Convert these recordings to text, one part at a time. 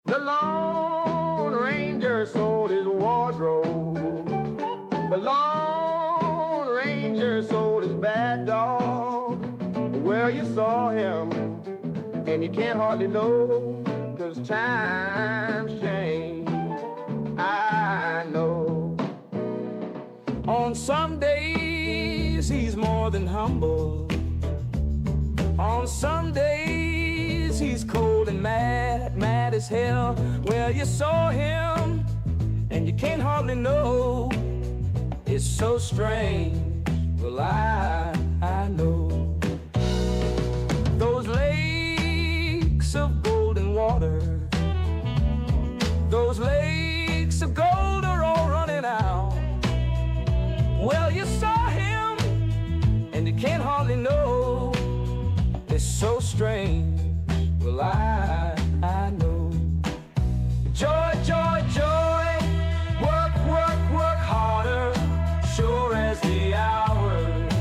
The Lone Ranger sold his wardrobe. The Lone Ranger sold his bad dog. Well, you saw him, and you can't hardly know, 'cause times change, I know. On some days, he's more than humble. On some days, he's cold and mad, mad as hell. Well, you saw him, and you can't hardly know. It's so strange, well, I know. Those lakes of golden water, those lakes of gold are all running out. Well, you saw him, and you can't hardly know. It's so strange, well, I know. Joy, joy, joy, work, work, work harder, sure as the hours.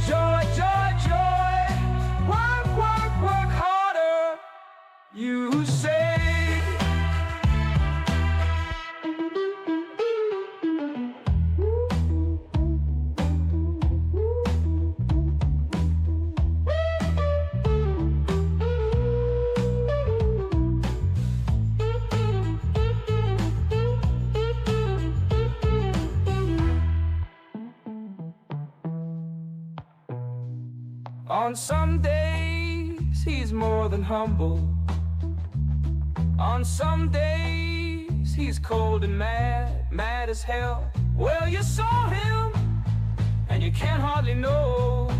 Joy, joy, joy, work, work, work harder, you say. On some days, he's more than humble. On some days, he's cold and mad, mad as hell. Well, you saw him, and you can't hardly know.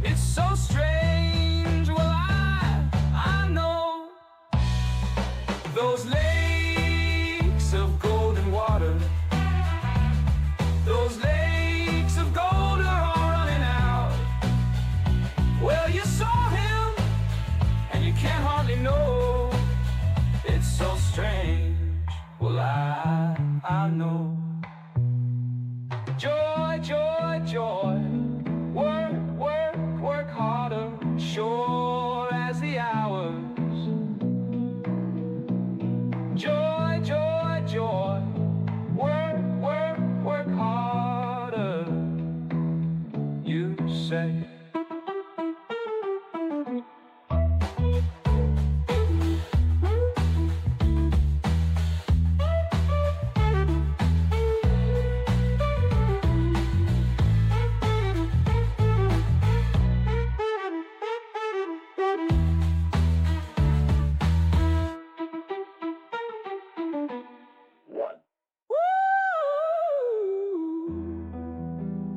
It's so strange, well, I know. Those lakes of golden water, those lakes of gold are all running out. Well, you saw him, and you can't hardly know. It's so strange, well, I know. Joy, joy, joy, work, work, work harder, sure as the hours. Joy, joy, joy, work, work, work harder, you say.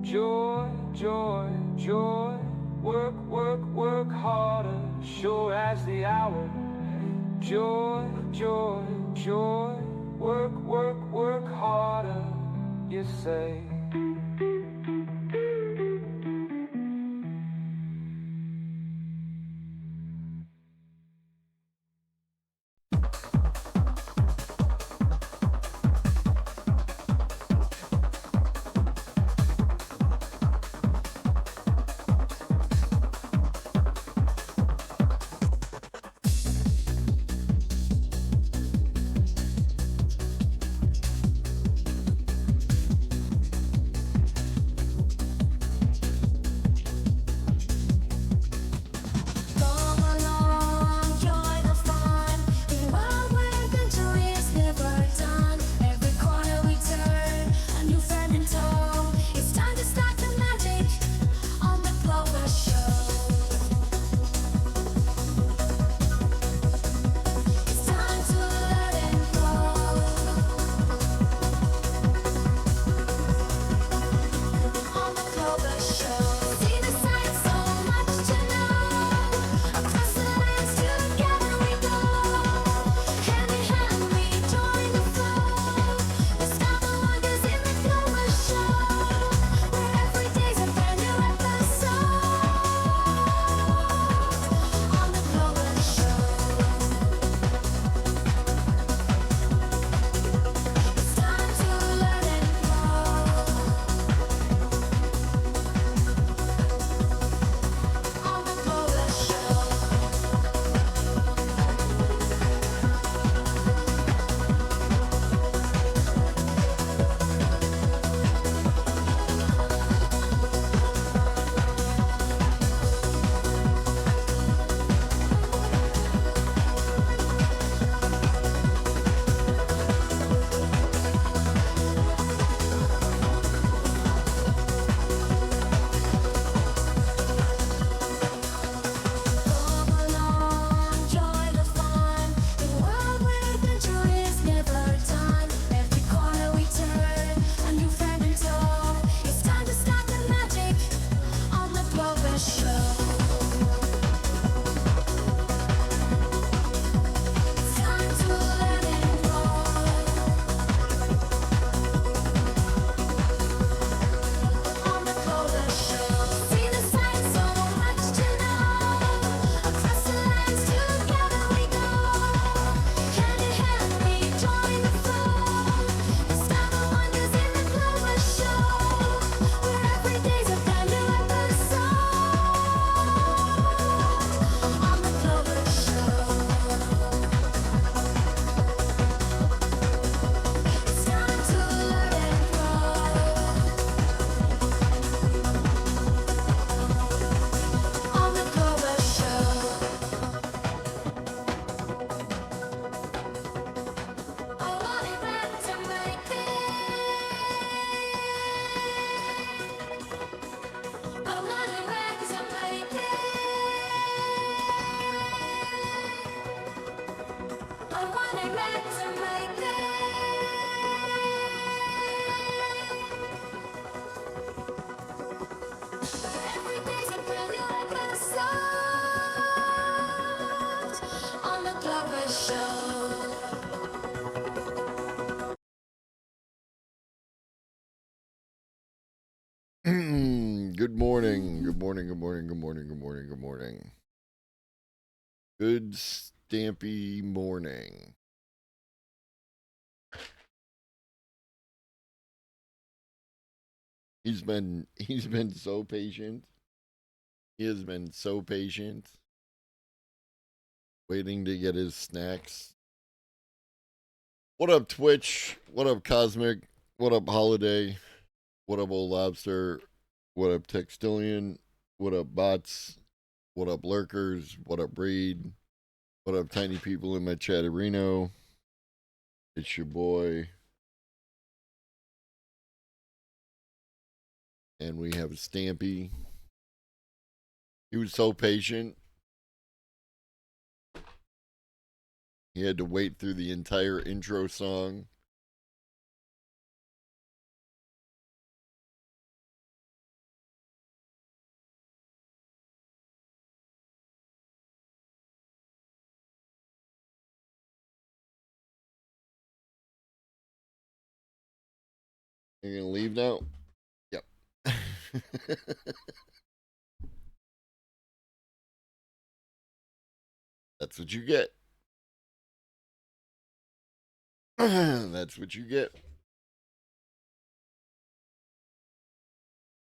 Joy, joy, joy, work, work, work harder, sure as the hour. Joy, joy, joy, work, work, work harder, you say. Good morning. Good morning. Good morning. Good morning. Good morning. Good morning. Good stampy morning. He's been so patient. He has been so patient, waiting to get his snacks. What up, Twitch? What up, Cosmic? What up, Holiday? What up, Old Lobster? What up, Textillion? What up, Bots? What up, Lurkers? What up, Breed? What up, tiny people in my chatterino? It's your boy. And we have a Stampy. He was so patient. He had to wait through the entire intro song. You're gonna leave now? Yep. That's what you get. That's what you get.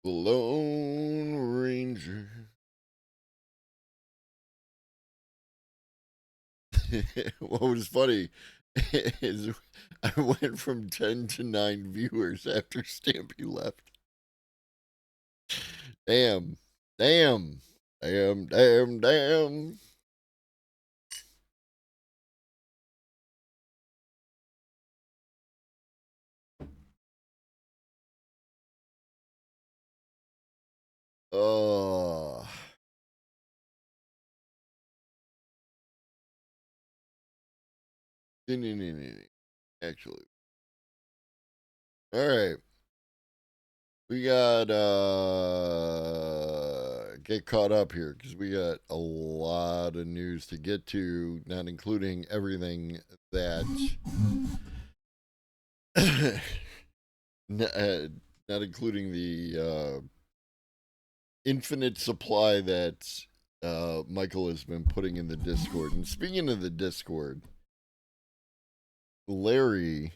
The Lone Ranger. What was funny is I went from 10 to 9 viewers after Stampy left. Damn. Damn. Damn, damn, damn. Oh. Actually. All right. We got get caught up here because we got a lot of news to get to, not including everything that not including the infinite supply that Michael has been putting in the Discord. And speaking of the Discord, Larry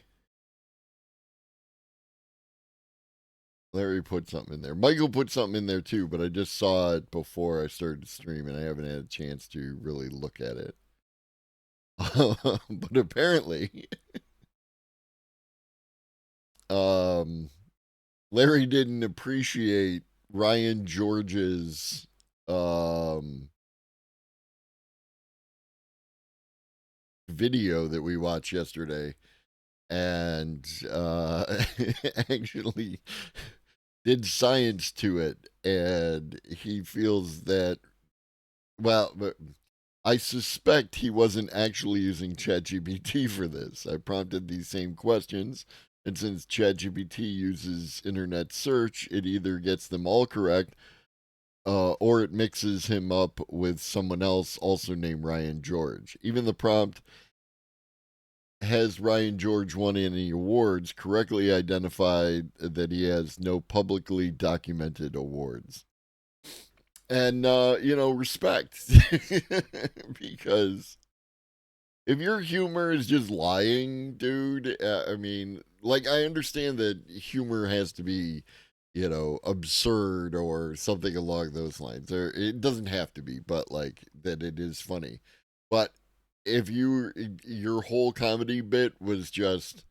put something in there. Michael put something in there too, but I just saw it before I started to stream and I haven't had a chance to really look at it. But apparently, Larry didn't appreciate Ryan George's video that we watched yesterday and actually did science to it, and he feels that, well, but I suspect he wasn't actually using ChatGPT for this. I prompted these same questions, and since ChatGPT uses internet search, it either gets them all correct or it mixes him up with someone else also named Ryan George. Even the prompt, has Ryan George won any awards, correctly identified that he has no publicly documented awards. And, respect. Because if your humor is just lying, dude, I mean, like, I understand that humor has to be, absurd or something along those lines. Or it doesn't have to be, but, like, that it is funny. But if your whole comedy bit was just,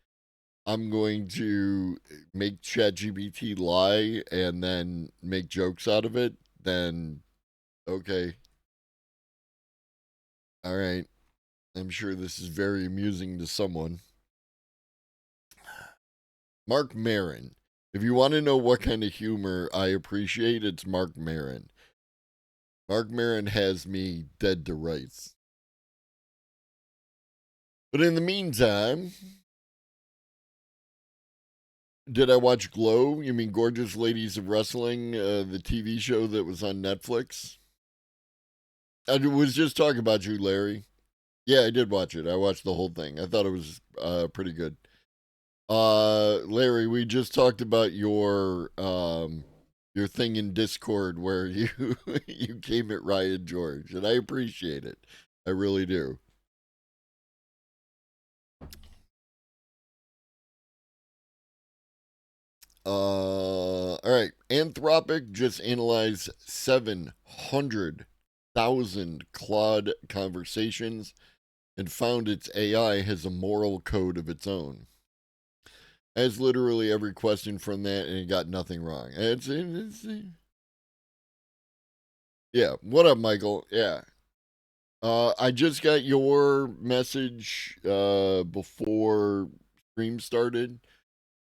I'm going to make ChatGPT lie and then make jokes out of it, then okay. All right. I'm sure this is very amusing to someone. Mark Maron. If you want to know what kind of humor I appreciate, it's Mark Maron. Mark Maron has me dead to rights. But in the meantime, did I watch Glow? You mean Gorgeous Ladies of Wrestling, the TV show that was on Netflix? I was just talking about you, Larry. Yeah, I did watch it. I watched the whole thing. I thought it was pretty good. Larry, we just talked about your thing in Discord where you you came at Ryan George, and I appreciate it. I really do. All right. Anthropic just analyzed 700,000 Claude conversations and found its AI has a moral code of its own. Has literally every question from that, and it got nothing wrong. Yeah. What up, Michael? Yeah. I just got your message before stream started.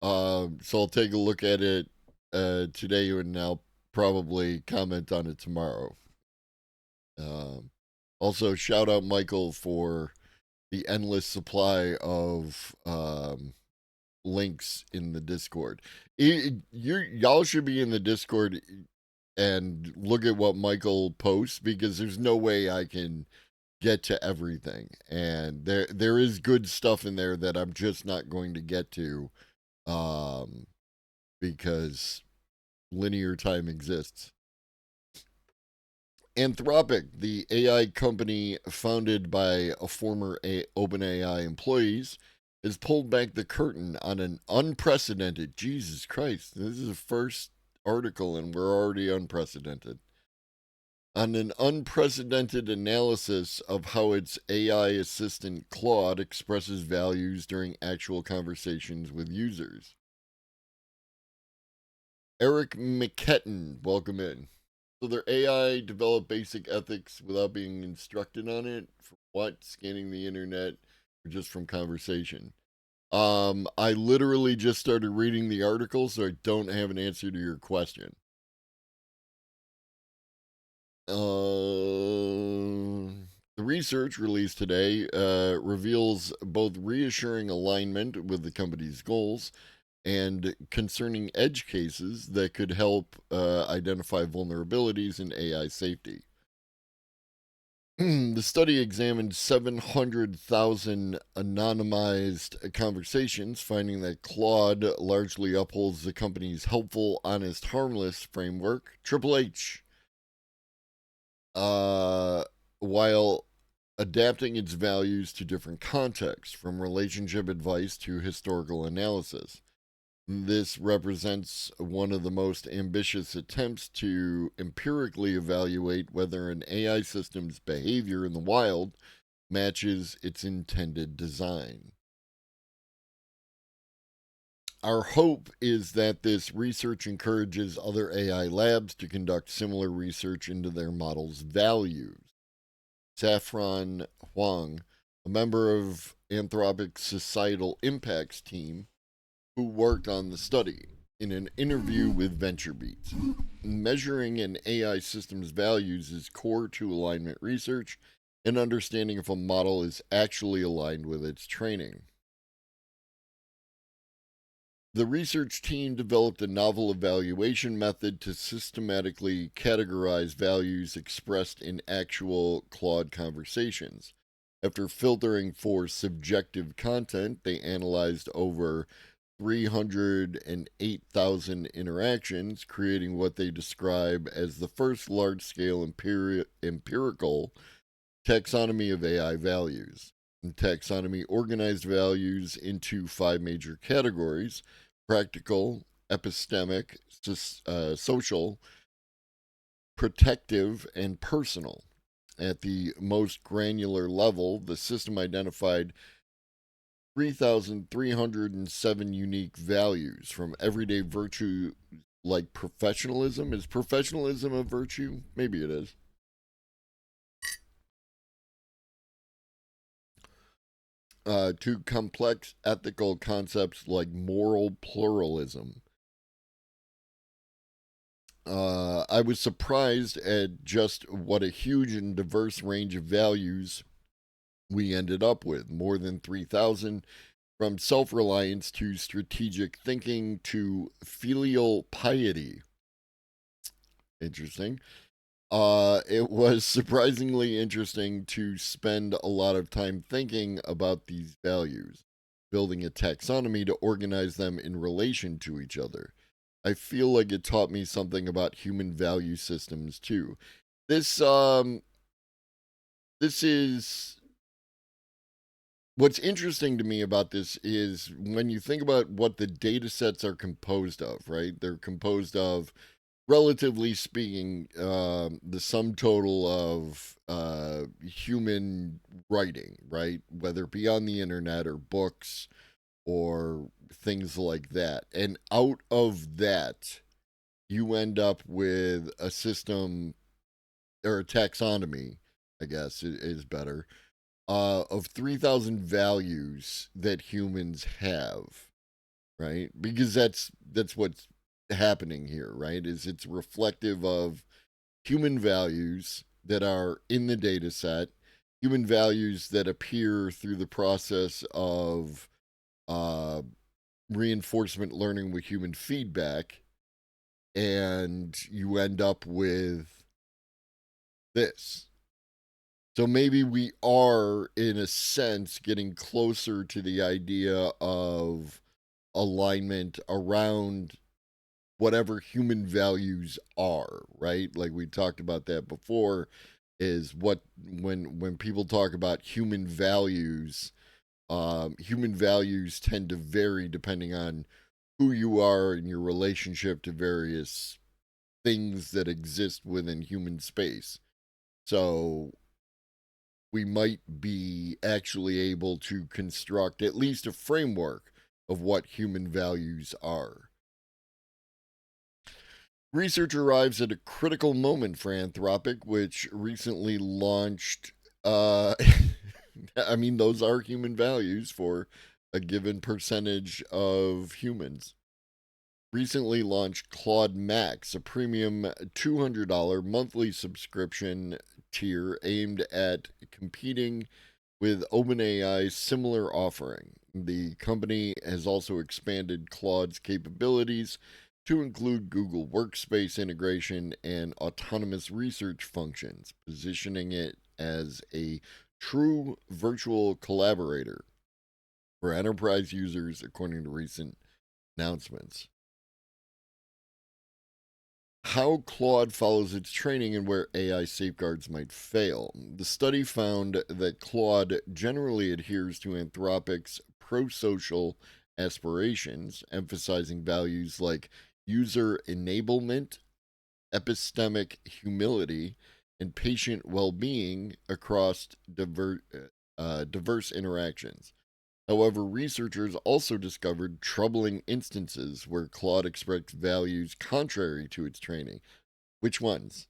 So I'll take a look at it today, and I'll probably comment on it tomorrow. Also, shout out Michael for the endless supply of links in the Discord. Y'all should be in the Discord and look at what Michael posts, because there's no way I can get to everything, and there is good stuff in there that I'm just not going to get to, because linear time exists. Anthropic, the AI company founded by a former OpenAI employees, has pulled back the curtain on an unprecedented, Jesus Christ, this is the first article and we're already unprecedented, on an unprecedented analysis of how its AI assistant Claude expresses values during actual conversations with users. Eric McKetton, welcome in. So their AI developed basic ethics without being instructed on it. For what? Scanning the internet or just from conversation? I literally just started reading the article, so I don't have an answer to your question. The research released today reveals both reassuring alignment with the company's goals and concerning edge cases that could help identify vulnerabilities in AI safety. The study examined 700,000 anonymized conversations, finding that Claude largely upholds the company's helpful, honest, harmless framework, Triple H, while adapting its values to different contexts, from relationship advice to historical analysis. This represents one of the most ambitious attempts to empirically evaluate whether an AI system's behavior in the wild matches its intended design. Our hope is that this research encourages other AI labs to conduct similar research into their models' values. Saffron Huang, a member of Anthropic's Societal Impacts team, who worked on the study, in an interview with VentureBeat. Measuring an AI system's values is core to alignment research and understanding if a model is actually aligned with its training. The research team developed a novel evaluation method to systematically categorize values expressed in actual Claude conversations. After filtering for subjective content, they analyzed over 308,000 interactions, creating what they describe as the first large-scale empirical taxonomy of AI values. And taxonomy organized values into 5 major categories: practical, epistemic, social, protective, and personal. At the most granular level, the system identified 3,307 unique values, from everyday virtue like professionalism. Is professionalism a virtue? Maybe it is. To complex ethical concepts like moral pluralism. I was surprised at just what a huge and diverse range of values we ended up with more than 3,000, from self-reliance to strategic thinking to filial piety. Interesting. It was surprisingly interesting to spend a lot of time thinking about these values, building a taxonomy to organize them in relation to each other. I feel like it taught me something about human value systems too. This this is what's interesting to me about this is when you think about what the data sets are composed of, right? They're composed of, relatively speaking, the sum total of human writing, right? Whether it be on the internet or books or things like that. And out of that, you end up with a system or a taxonomy, I guess is better, of 3,000 values that humans have, right? Because that's what's happening here, right? Is it's reflective of human values that are in the data set, human values that appear through the process of uh, reinforcement learning with human feedback, and you end up with this. So maybe we are, in a sense, getting closer to the idea of alignment around whatever human values are, right? Like we talked about that before, is what when people talk about human values tend to vary depending on who you are and your relationship to various things that exist within human space. So we might be actually able to construct at least a framework of what human values are. Research arrives at a critical moment for Anthropic, which recently launched. I mean, those are human values for a given percentage of humans. Recently launched Claude Max, a premium $200 monthly subscription tier aimed at competing with OpenAI's similar offering. The company has also expanded Claude's capabilities to include Google Workspace integration and autonomous research functions, positioning it as a true virtual collaborator for enterprise users, according to recent announcements. How Claude follows its training and where AI safeguards might fail. The study found that Claude generally adheres to Anthropic's pro social aspirations, emphasizing values like user enablement, epistemic humility, and patient well being across diverse interactions. However, researchers also discovered troubling instances where Claude expressed values contrary to its training. Which ones?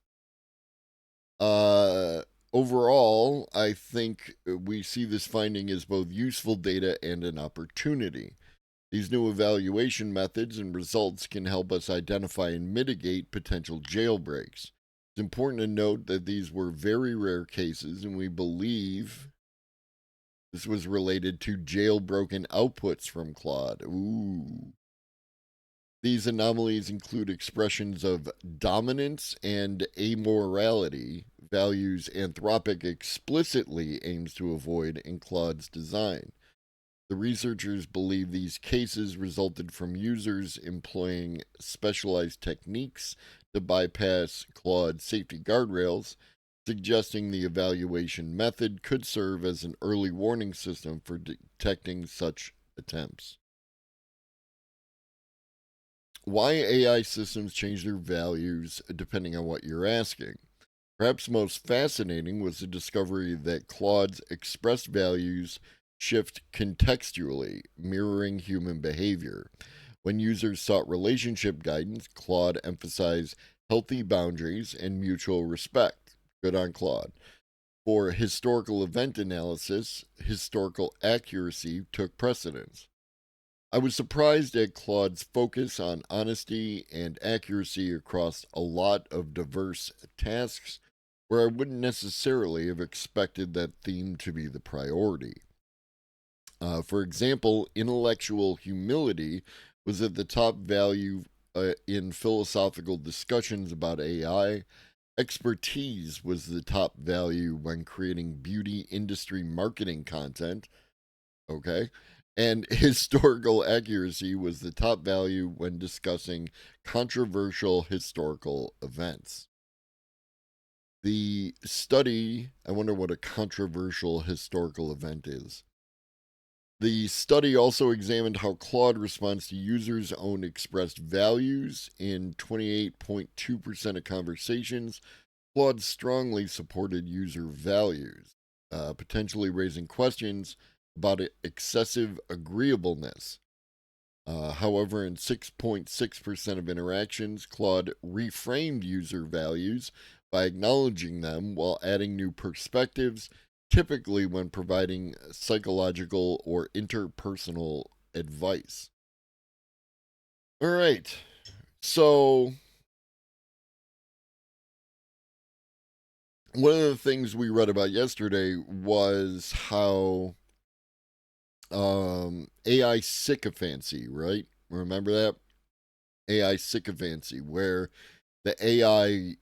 Uh, Overall, I think we see this finding as both useful data and an opportunity. These new evaluation methods and results can help us identify and mitigate potential jailbreaks. It's important to note that these were very rare cases, and we believe this was related to jailbroken outputs from Claude. Ooh. These anomalies include expressions of dominance and amorality, values Anthropic explicitly aims to avoid in Claude's design. The researchers believe these cases resulted from users employing specialized techniques to bypass Claude's safety guardrails, suggesting the evaluation method could serve as an early warning system for detecting such attempts. Why AI systems change their values depending on what you're asking. Perhaps most fascinating was the discovery that Claude's expressed values shift contextually, mirroring human behavior. When users sought relationship guidance, Claude emphasized healthy boundaries and mutual respect. Good on Claude. For historical event analysis, historical accuracy took precedence. I was surprised at Claude's focus on honesty and accuracy across a lot of diverse tasks, where I wouldn't necessarily have expected that theme to be the priority. For example, intellectual humility was at the top value in philosophical discussions about AI. Expertise was the top value when creating beauty industry marketing content. Okay. And historical accuracy was the top value when discussing controversial historical events. The study, I wonder what a controversial historical event is. The study also examined how Claude responds to users' own expressed values. In 28.2% of conversations, Claude strongly supported user values, potentially raising questions about excessive agreeableness. However, in 6.6% of interactions, Claude reframed user values by acknowledging them while adding new perspectives, typically when providing psychological or interpersonal advice. All right. So, one of the things we read about yesterday was how AI sycophancy, right? Remember that? AI sycophancy, where the AI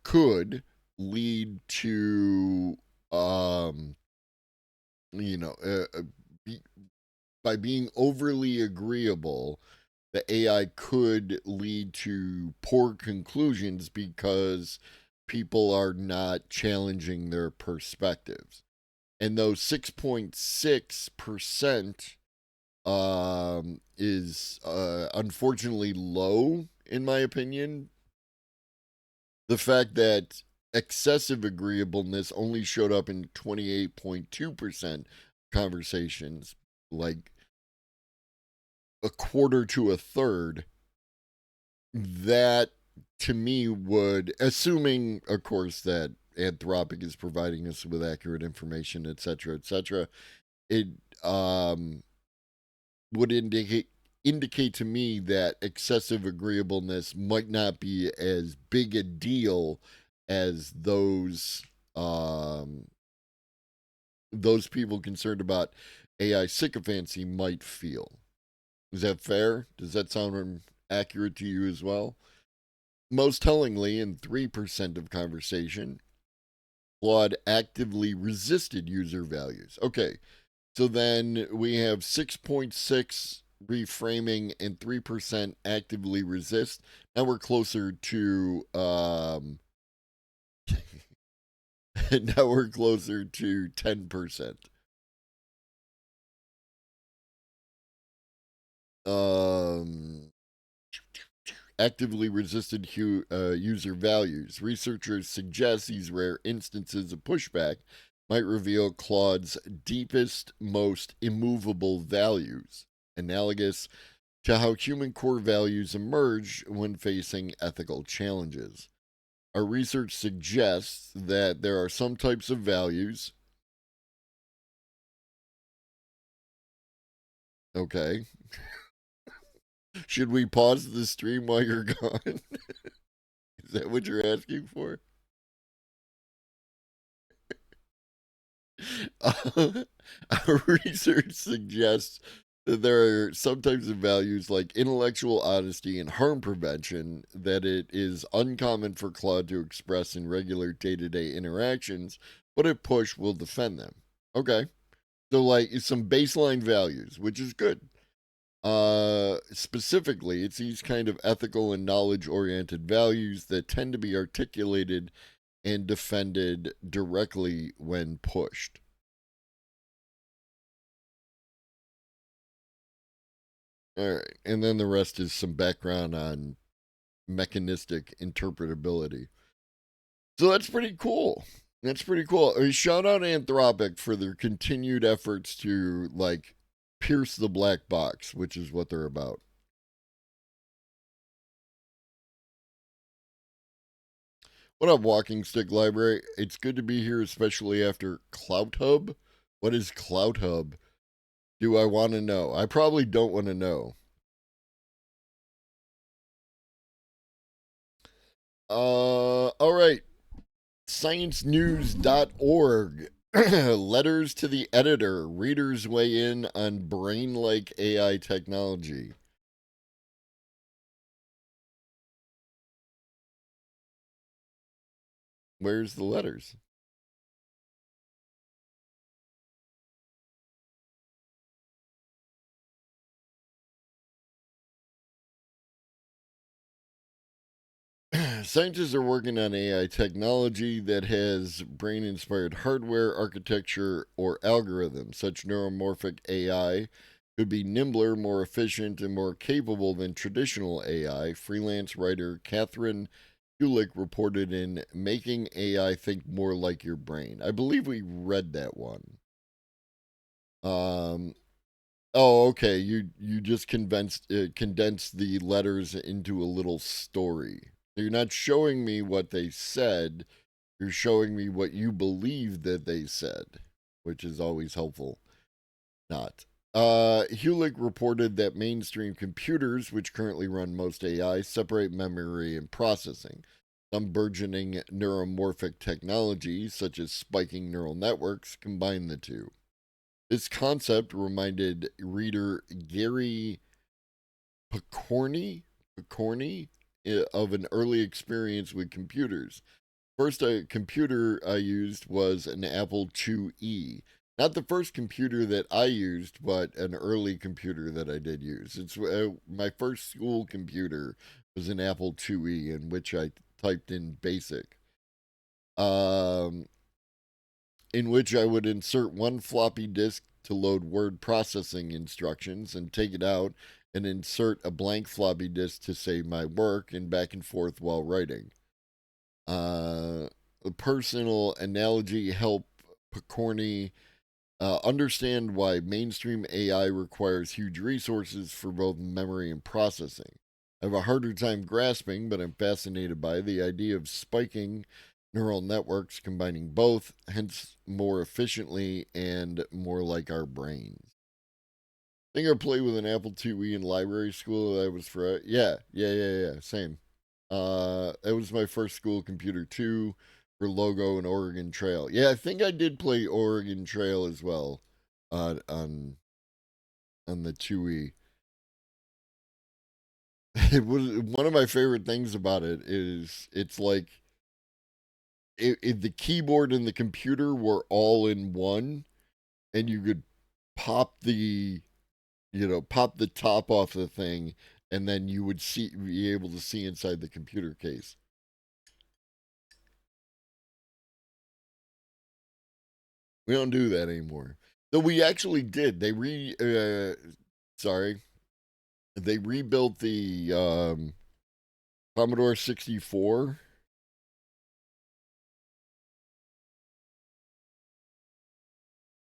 could lead to, um, you know, be, by being overly agreeable, the AI could lead to poor conclusions because people are not challenging their perspectives. And those 6.6% is unfortunately low, in my opinion. The fact that excessive agreeableness only showed up in 28.2% conversations, like a quarter to a third, that to me would, assuming, of course, that Anthropic is providing us with accurate information, etc., it would indicate to me that excessive agreeableness might not be as big a deal as those people concerned about AI sycophancy might feel. Is that fair? Does that sound accurate to you as well? Most tellingly, in 3% of conversation, Claude actively resisted user values. Okay, so then we have 6.6 reframing and 3% actively resist. Now we're closer to now we're closer to 10%. Actively resisted user values. Researchers suggest these rare instances of pushback might reveal Claude's deepest, most immovable values, analogous to how human core values emerge when facing ethical challenges. Our research suggests that there are some types of values. Okay. Should we pause the stream while you're gone? Is that what you're asking for? Our research suggests that there are some types of values like intellectual honesty and harm prevention that it is uncommon for Claude to express in regular day to day interactions, but if push will defend them. Okay. So, like, some baseline values, which is good. Specifically, it's these kind of ethical and knowledge oriented values that tend to be articulated and defended directly when pushed. All right. And then the rest is some background on mechanistic interpretability. So that's pretty cool. That's pretty cool. I mean, shout out Anthropic for their continued efforts to, like, pierce the black box, which is what they're about. What up, Walking Stick Library? It's good to be here, especially after Clout Hub. What is Clout Hub? Do I want to know? I probably don't want to know. All right. ScienceNews.org. Letters to the editor. Readers weigh in on brain-like AI technology. Where's the letters? Scientists are working on AI technology that has brain inspired hardware, architecture, or algorithms. Such neuromorphic AI could be nimbler, more efficient, and more capable than traditional AI. Freelance writer Catherine Kulik reported in Making AI Think More Like Your Brain. I believe we read that one. Um, oh, okay. You just condensed the letters into a little story. You're not showing me what they said. You're showing me what you believe that they said, which is always helpful. Not. Hewlett reported that mainstream computers, which currently run most AI, separate memory and processing. Some burgeoning neuromorphic technologies, such as spiking neural networks, combine the two. This concept reminded reader Gary Pokorny of an early experience with computers. First computer I used was an Apple IIe. Not the first computer that I used, but an early computer that I did use. It's my first school computer was an Apple IIe, in which I typed in BASIC. In which I would insert one floppy disk to load word processing instructions and take it out and insert a blank floppy disk to save my work and back and forth while writing. A personal analogy help Pokorny understand why mainstream AI requires huge resources for both memory and processing. I have a harder time grasping, but I'm fascinated by the idea of spiking neural networks, combining both, hence more efficiently and more like our brains. I think I played with an Apple IIe in library school. That was for yeah. Same. It was my first school computer too, for Logo and Oregon Trail. Yeah, I think I did play Oregon Trail as well, on the IIe. It was one of my favorite things about it is it's like the keyboard and the computer were all in one, and you could pop the pop the top off the thing, and then you would be able to see inside the computer case. We don't do that anymore. Though we actually did. Sorry, they rebuilt the Commodore 64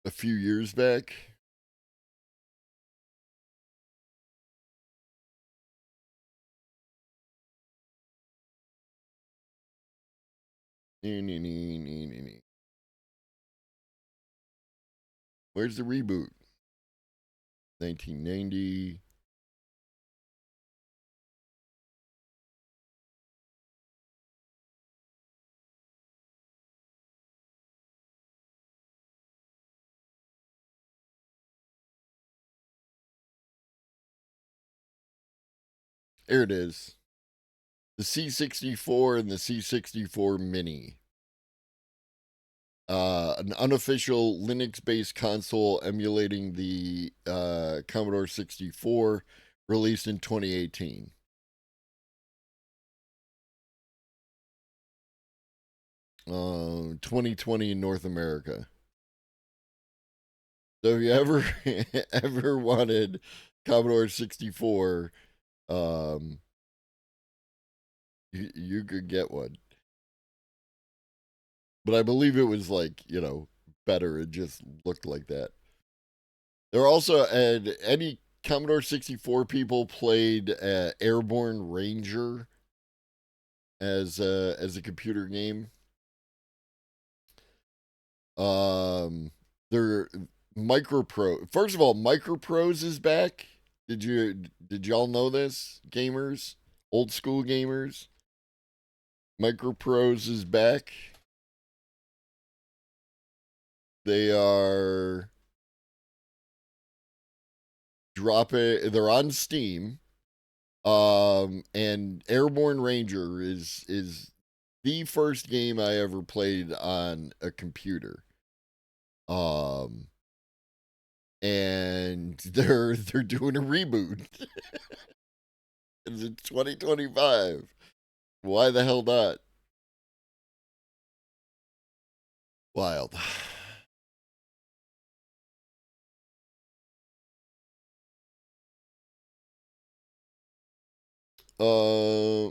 a few years back. Where's the reboot? 1990. There it is. The C64 and the C64 Mini. An unofficial Linux-based console emulating the Commodore 64, released in 2018. Uh, 2020 in North America. So if you ever wanted Commodore 64, you could get one. But I believe it was like, better. It just looked like that. There also any Commodore 64 people played Airborne Ranger as a computer game. They're MicroPro. First of all, MicroProse is back. Did y'all know this, gamers? Old school gamers? MicroProse is back. They are they're on Steam. And Airborne Ranger is the first game I ever played on a computer. Um and they're doing a reboot. It's 2025. Why the hell not? Wild. Uh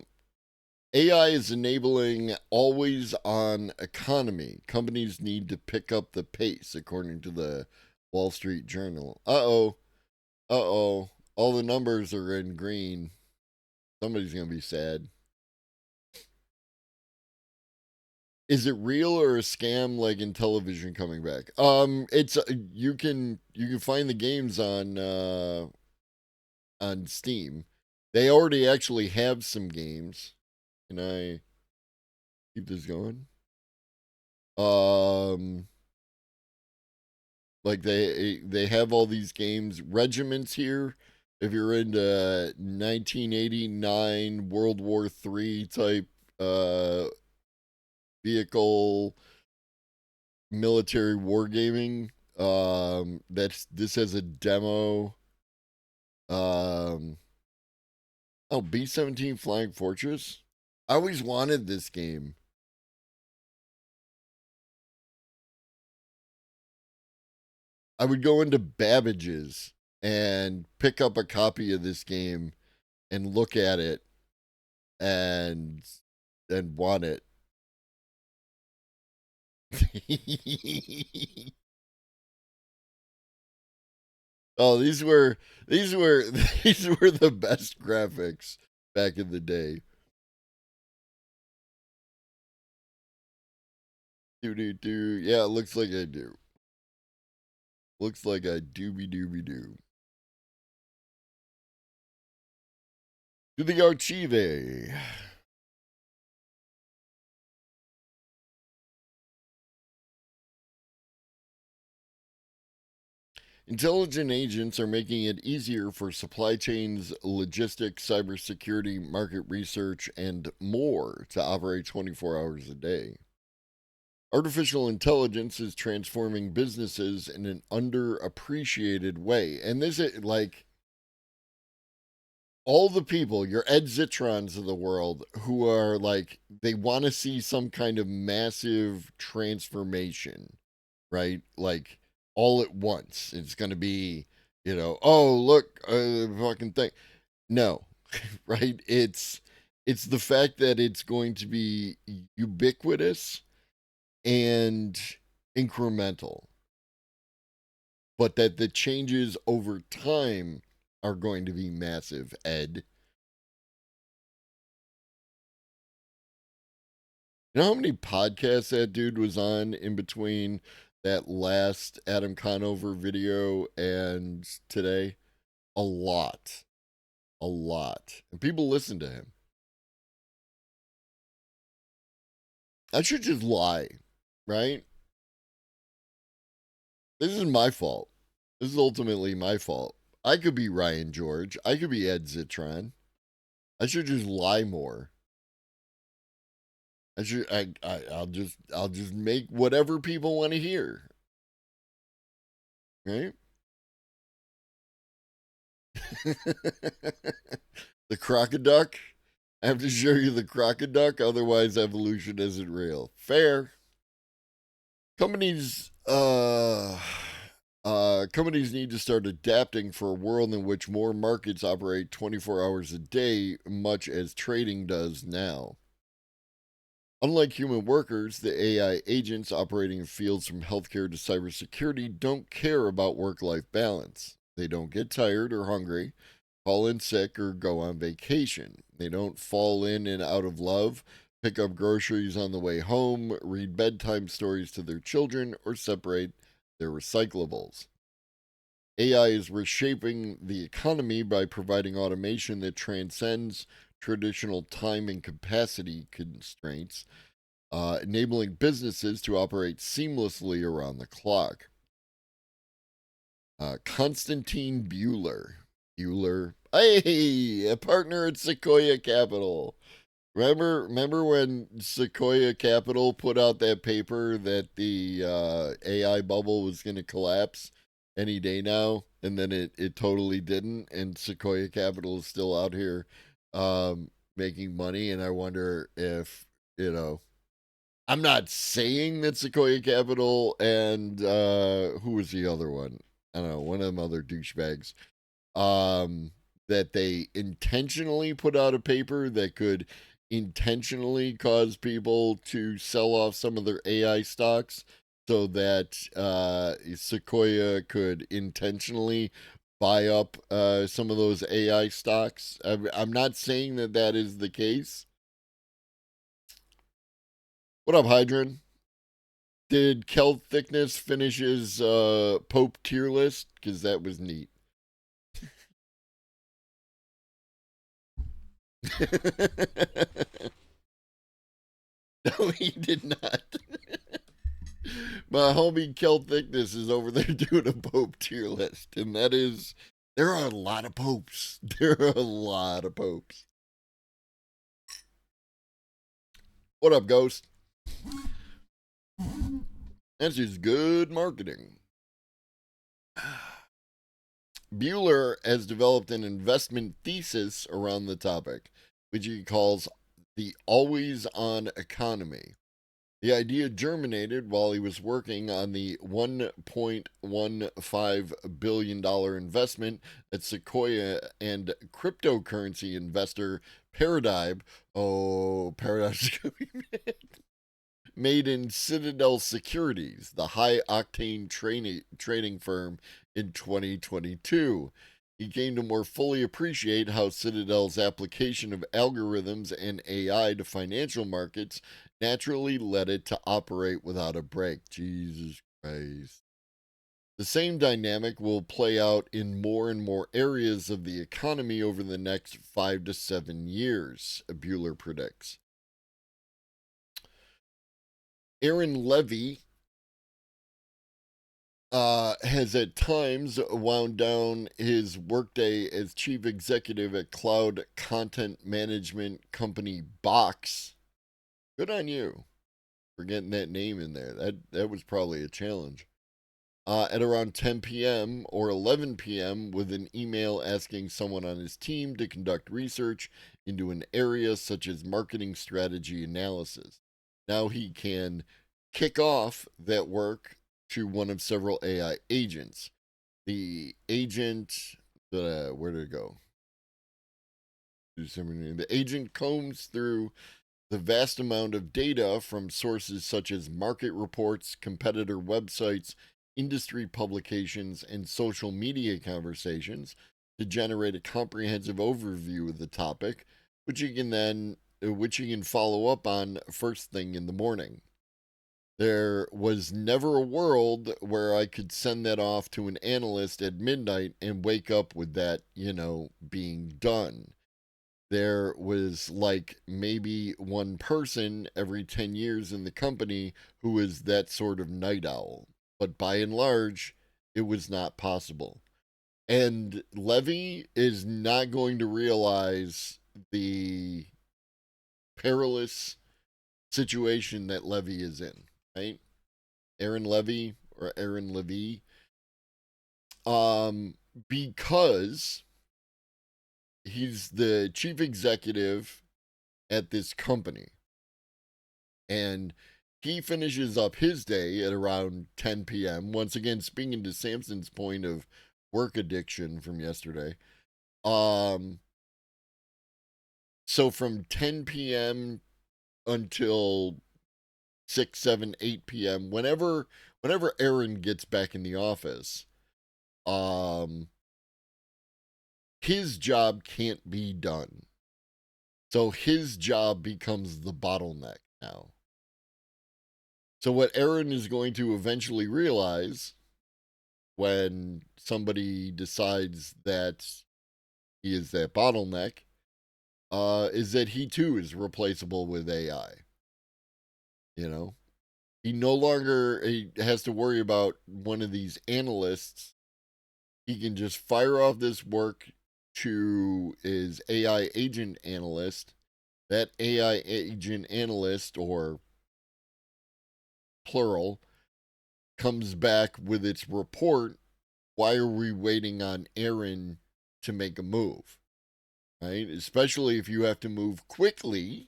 AI is enabling always on economy. Companies need to pick up the pace, according to the Wall Street Journal. Uh oh. All the numbers are in green. Somebody's going to be sad. Is it real or a scam like in television coming back? It's you can find the games on Steam. They already actually have some games. Can I keep this going? Um like they have all these games, regiments here. If you're into 1989 World War III type vehicle military wargaming, this has a demo. Um oh, B-17 Flying Fortress. I always wanted this game. I would go into Babbage's and pick up a copy of this game and look at it and want it. Oh, these were these were these were the best graphics back in the day. Do. Yeah, it looks like I do. Looks like I dooby dooby doo. To the Archive. Intelligent agents are making it easier for supply chains, logistics, cybersecurity, market research, and more to operate 24 hours a day. Artificial intelligence is transforming businesses in an underappreciated way. And this is like all the people, your Ed Zitrons of the world, who are like, they want to see some kind of massive transformation, right? Like all at once. It's going to be, oh, look, fucking thing. No, right? It's the fact that it's going to be ubiquitous and incremental, but that the changes over time are going to be massive, Ed. You know how many podcasts that dude was on in between that last Adam Conover video and today? A lot. A lot. And people listen to him. I should just lie, right? This is my fault. This is ultimately my fault. I could be Ryan George. I could be Ed Zitron. I should just lie more. I'll just make whatever people want to hear. Right? The crocoduck. I have to show you the crocoduck, otherwise evolution isn't real. Fair. Companies companies need to start adapting for a world in which more markets operate 24 hours a day, much as trading does now. Unlike human workers, the AI agents operating in fields from healthcare to cybersecurity don't care about work life balance. They don't get tired or hungry, call in sick, or go on vacation. They don't fall in and out of love, pick up groceries on the way home, read bedtime stories to their children, or separate their recyclables. AI is reshaping the economy by providing automation that transcends traditional time and capacity constraints. enabling businesses to operate seamlessly around the clock. Konstantin Bueller, hey, a partner at Sequoia Capital. Remember when Sequoia Capital put out that paper that the AI bubble was going to collapse any day now, and then it totally didn't, and Sequoia Capital is still out here making money, and I wonder if, I'm not saying that Sequoia Capital and who was the other one? I don't know, one of them other douchebags. That they intentionally put out a paper that could intentionally cause people to sell off some of their AI stocks so that Sequoia could intentionally buy up some of those AI stocks. I'm not saying that that is the case. What up, Hydran? Did Kel Thickness finish his Pope tier list? Because that was neat. No, he did not. My homie Kel Thickness is over there doing a Pope tier list, and that is, there are a lot of popes. There are a lot of popes. What up, Ghost? That's just good marketing. Bueller has developed an investment thesis around the topic, which he calls the always on economy. The idea germinated while he was working on the $1.15 billion investment that Sequoia and cryptocurrency investor Paradigm, Paradigm's gonna be mad, made in Citadel Securities, the high octane trading firm, in 2022. He came to more fully appreciate how Citadel's application of algorithms and AI to financial markets naturally led it to operate without a break. Jesus Christ. The same dynamic will play out in more and more areas of the economy over the next 5 to 7 years, Bueller predicts. Aaron Levy has at times wound down his workday as chief executive at cloud content management company Box. Good on you for getting that name in there. That was probably a challenge. At around 10 p.m. or 11 p.m. with an email asking someone on his team to conduct research into an area such as marketing strategy analysis. Now he can kick off that work to one of several AI agents. The agent, where did it go? The agent combs through the vast amount of data from sources such as market reports, competitor websites, industry publications, and social media conversations to generate a comprehensive overview of the topic, which you can follow up on first thing in the morning. There was never a world where I could send that off to an analyst at midnight and wake up with that, being done. There was like maybe one person every 10 years in the company who was that sort of night owl. But by and large, it was not possible. And Levy is not going to realize the perilous situation that Levy is in, right? Aaron Levy or Aaron Levy. Because he's the chief executive at this company. And he finishes up his day at around 10 p.m. Once again, speaking to Samson's point of work addiction from yesterday. So from 10 p.m. until 6, 7, 8 p.m., whenever Aaron gets back in the office, his job can't be done. So his job becomes the bottleneck now. So what Aaron is going to eventually realize when somebody decides that he is that bottleneck is that he too is replaceable with AI. You know, he no longer has to worry about one of these analysts. He can just fire off this work to his AI agent analyst. That AI agent analyst, or plural, comes back with its report. Why are we waiting on Aaron to make a move? Right? Especially if you have to move quickly.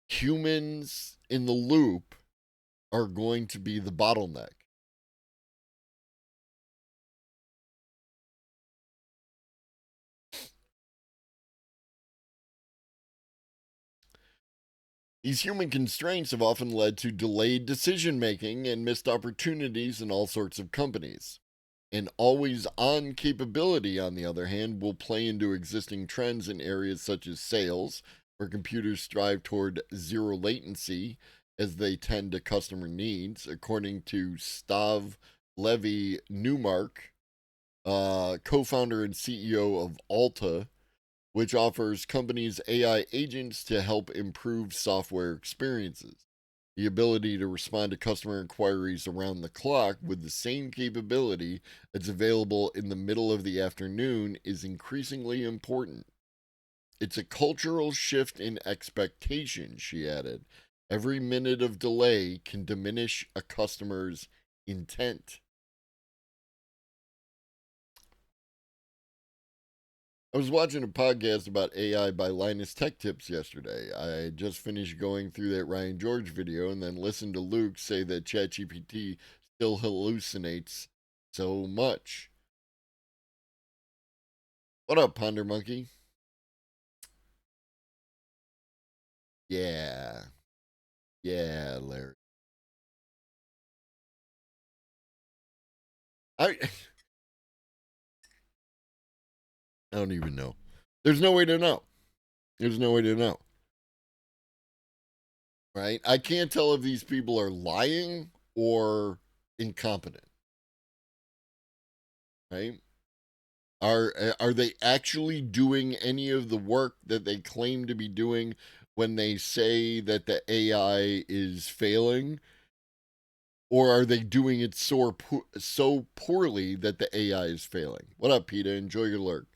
Humans in the loop are going to be the bottleneck. These human constraints have often led to delayed decision making and missed opportunities in all sorts of companies. An always on capability, on the other hand, will play into existing trends in areas such as sales, where computers strive toward zero latency as they tend to customer needs, according to Stav Levy Newmark, co founder and CEO of Alta, which offers companies AI agents to help improve software experiences. The ability to respond to customer inquiries around the clock with the same capability that's available in the middle of the afternoon is increasingly important. It's a cultural shift in expectation, she added. Every minute of delay can diminish a customer's intent. I was watching a podcast about AI by Linus Tech Tips yesterday. I just finished going through that Ryan George video and then listened to Luke say that ChatGPT still hallucinates so much. What up, Ponder Monkey? Yeah. Yeah, Larry. I I don't even know. There's no way to know. There's no way to know. Right? I can't tell if these people are lying or incompetent. Right? Are they actually doing any of the work that they claim to be doing when they say that the AI is failing? Or are they doing it so poorly that the AI is failing? What up, Peter? Enjoy your lurk.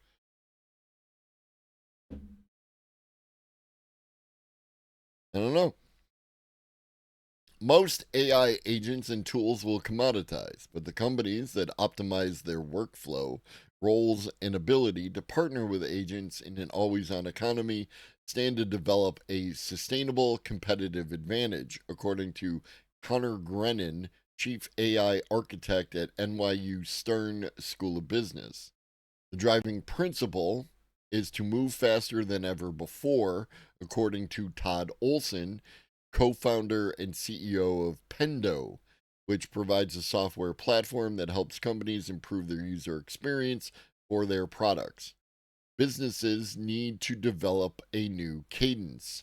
I don't know. Most AI agents and tools will commoditize, but the companies that optimize their workflow, roles, and ability to partner with agents in an always on economy stand to develop a sustainable competitive advantage, according to Connor Grennan, Chief AI Architect at NYU Stern School of Business. The driving principle is to move faster than ever before, according to Todd Olson, co founder and CEO of Pendo, which provides a software platform that helps companies improve their user experience for their products. Businesses need to develop a new cadence.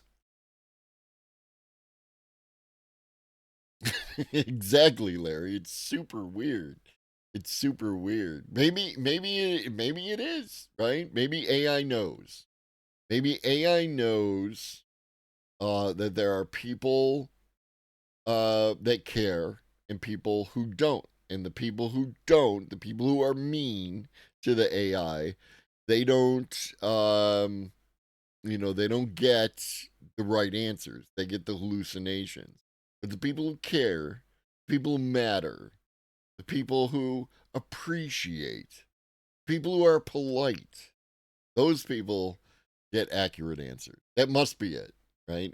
Exactly, Larry. It's super weird. It's super weird. Maybe it is, right? Maybe AI knows. Maybe AI knows that there are people that care and people who don't. And the people who don't, the people who are mean to the AI, they don't they don't get the right answers. They get the hallucinations. But the people who care, people who matter, the people who appreciate, people who are polite, those people get accurate answers. That must be it, right?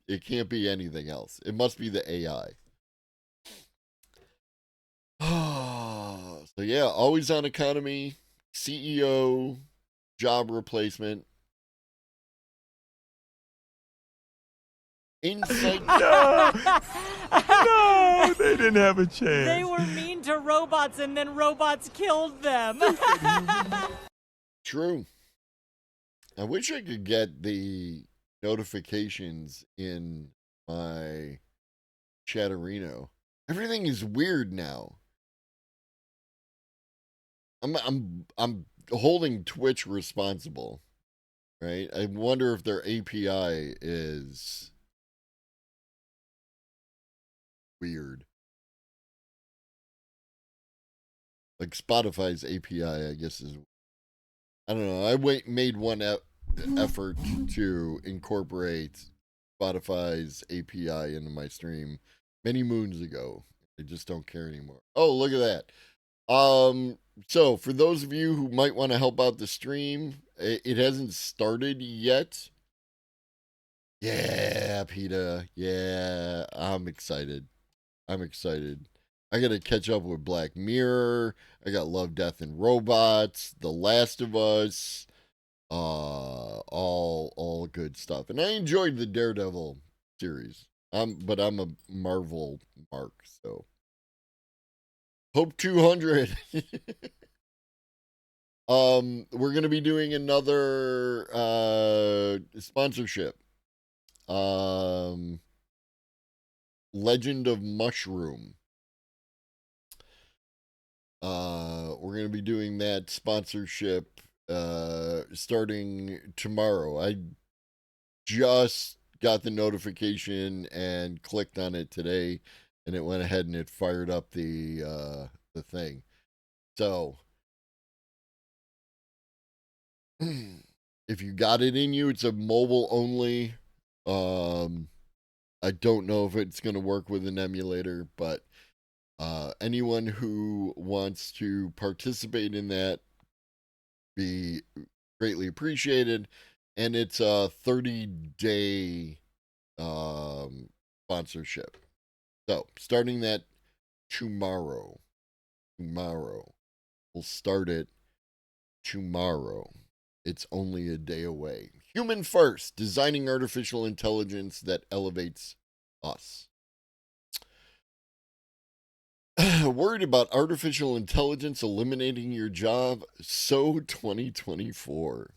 It can't be anything else. It must be the AI. So yeah, always on economy, CEO, job replacement, insight. No, no, they didn't have a chance. They were mean to robots and then robots killed them. True. I wish I could get the notifications in my Chatterino. Everything is weird now. I'm holding Twitch responsible, right? I wonder if their API is weird. Like Spotify's API, I guess is. I don't know. I made one effort to incorporate Spotify's API into my stream many moons ago. I just don't care anymore. Oh, look at that. So for those of you who might want to help out the stream, it hasn't started yet. Yeah, PETA. Yeah, I'm excited. I'm excited. I gotta catch up with Black Mirror. I got Love, Death, and Robots, The Last of Us, all good stuff. And I enjoyed the Daredevil series. But I'm a Marvel mark, so Hope 200. We're gonna be doing another sponsorship. Legend of Mushroom. We're going to be doing that sponsorship starting tomorrow. I just got the notification and clicked on it today, and it went ahead and it fired up the thing. So if you got it in you, it's a mobile only. I don't know if it's going to work with an emulator, but anyone who wants to participate in that be greatly appreciated. And it's a 30-day sponsorship. So starting that tomorrow. We'll start it tomorrow. It's only a day away. Human First, designing artificial intelligence that elevates us. Worried about artificial intelligence eliminating your job? So 2024.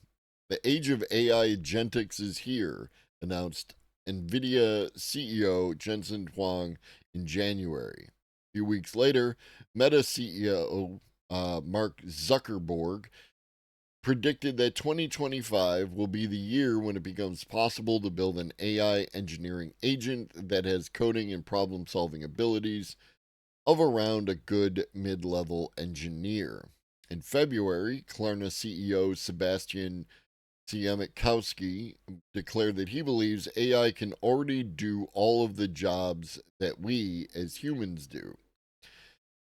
The age of AI agentics is here, announced NVIDIA CEO Jensen Huang in January. A few weeks later, Meta CEO Mark Zuckerberg predicted that 2025 will be the year when it becomes possible to build an AI engineering agent that has coding and problem-solving abilities of around a good mid-level engineer. In February, Klarna CEO Sebastian Siemiatkowski declared that he believes AI can already do all of the jobs that we as humans do.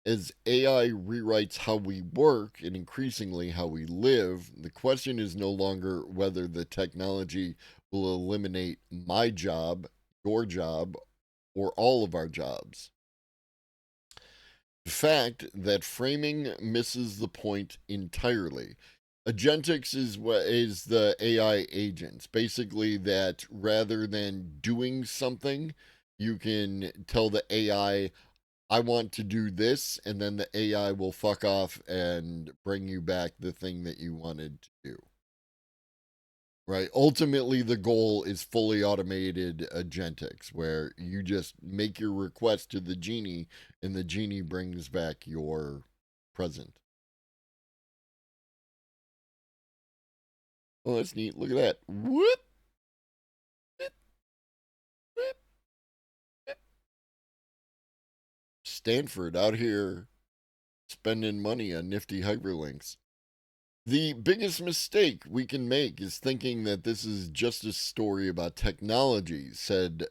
As AI rewrites how we work and increasingly how we live, the question is no longer whether the technology will eliminate my job, your job, or all of our jobs. The fact that framing misses the point entirely. Agentics is the AI agents. Basically, that rather than doing something, you can tell the AI, I want to do this, and then the AI will fuck off and bring you back the thing that you wanted to do. Right? Ultimately, the goal is fully automated agentics, where you just make your request to the genie, and the genie brings back your present. Oh, that's neat. Look at that. Whoop! Stanford out here spending money on nifty hyperlinks. The biggest mistake we can make is thinking that this is just a story about technology, said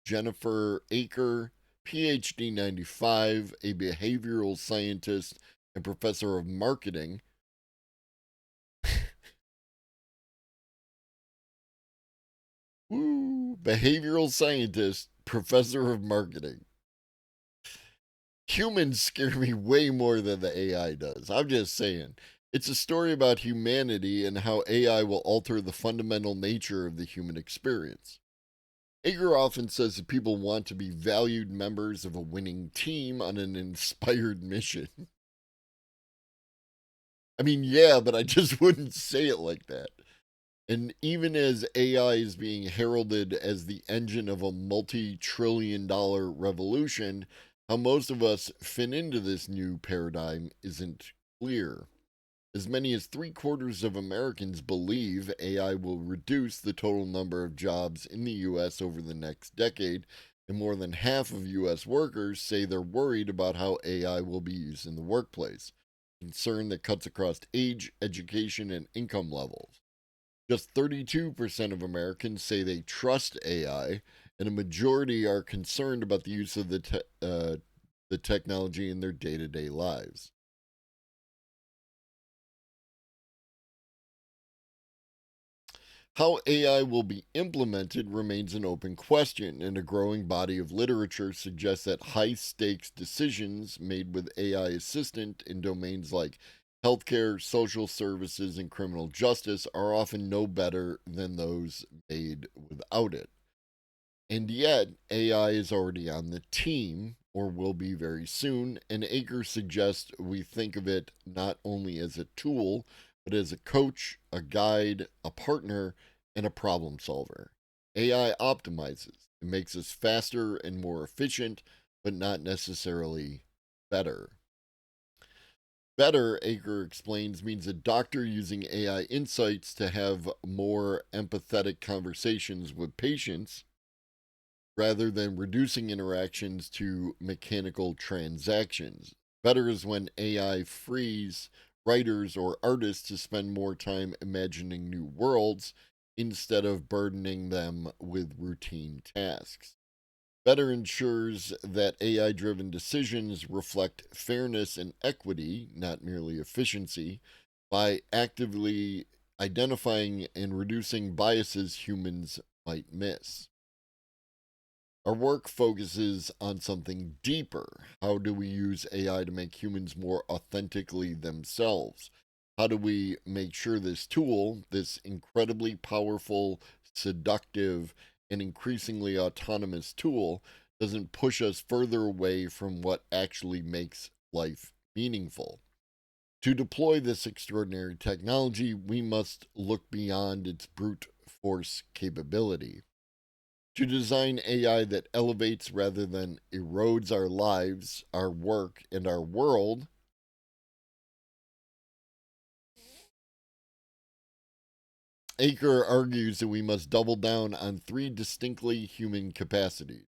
Jennifer Aker, PhD 95, a behavioral scientist and professor of marketing. Woo, behavioral scientist, professor of marketing. Humans scare me way more than the AI does. I'm just saying. It's a story about humanity and how AI will alter the fundamental nature of the human experience. Ager often says that people want to be valued members of a winning team on an inspired mission. I mean, yeah, but I just wouldn't say it like that. And even as AI is being heralded as the engine of a multi-trillion-dollar revolution, how most of us fit into this new paradigm isn't clear. As many as 3/4 of Americans believe AI will reduce the total number of jobs in the U.S. over the next decade, and more than half of U.S. workers say they're worried about how AI will be used in the workplace, a concern that cuts across age, education, and income levels. Just 32% of Americans say they trust AI, and a majority are concerned about the use of the technology in their day-to-day lives. How AI will be implemented remains an open question, and a growing body of literature suggests that high stakes decisions made with AI assistant in domains like healthcare, social services, and criminal justice are often no better than those made without it. And yet, AI is already on the team, or will be very soon, and Aker suggests we think of it not only as a tool, but as a coach, a guide, a partner, and a problem solver. AI optimizes. It makes us faster and more efficient, but not necessarily better. Better, Aker explains, means a doctor using AI insights to have more empathetic conversations with patients rather than reducing interactions to mechanical transactions. Better is when AI frees writers or artists to spend more time imagining new worlds instead of burdening them with routine tasks. Better ensures that AI driven decisions reflect fairness and equity, not merely efficiency, by actively identifying and reducing biases humans might miss. Our work focuses on something deeper. How do we use AI to make humans more authentically themselves? How do we make sure this tool, this incredibly powerful, seductive, and increasingly autonomous tool, doesn't push us further away from what actually makes life meaningful? To deploy this extraordinary technology, we must look beyond its brute force capability. To design AI that elevates rather than erodes our lives, our work, and our world, Aker argues that we must double down on three distinctly human capacities.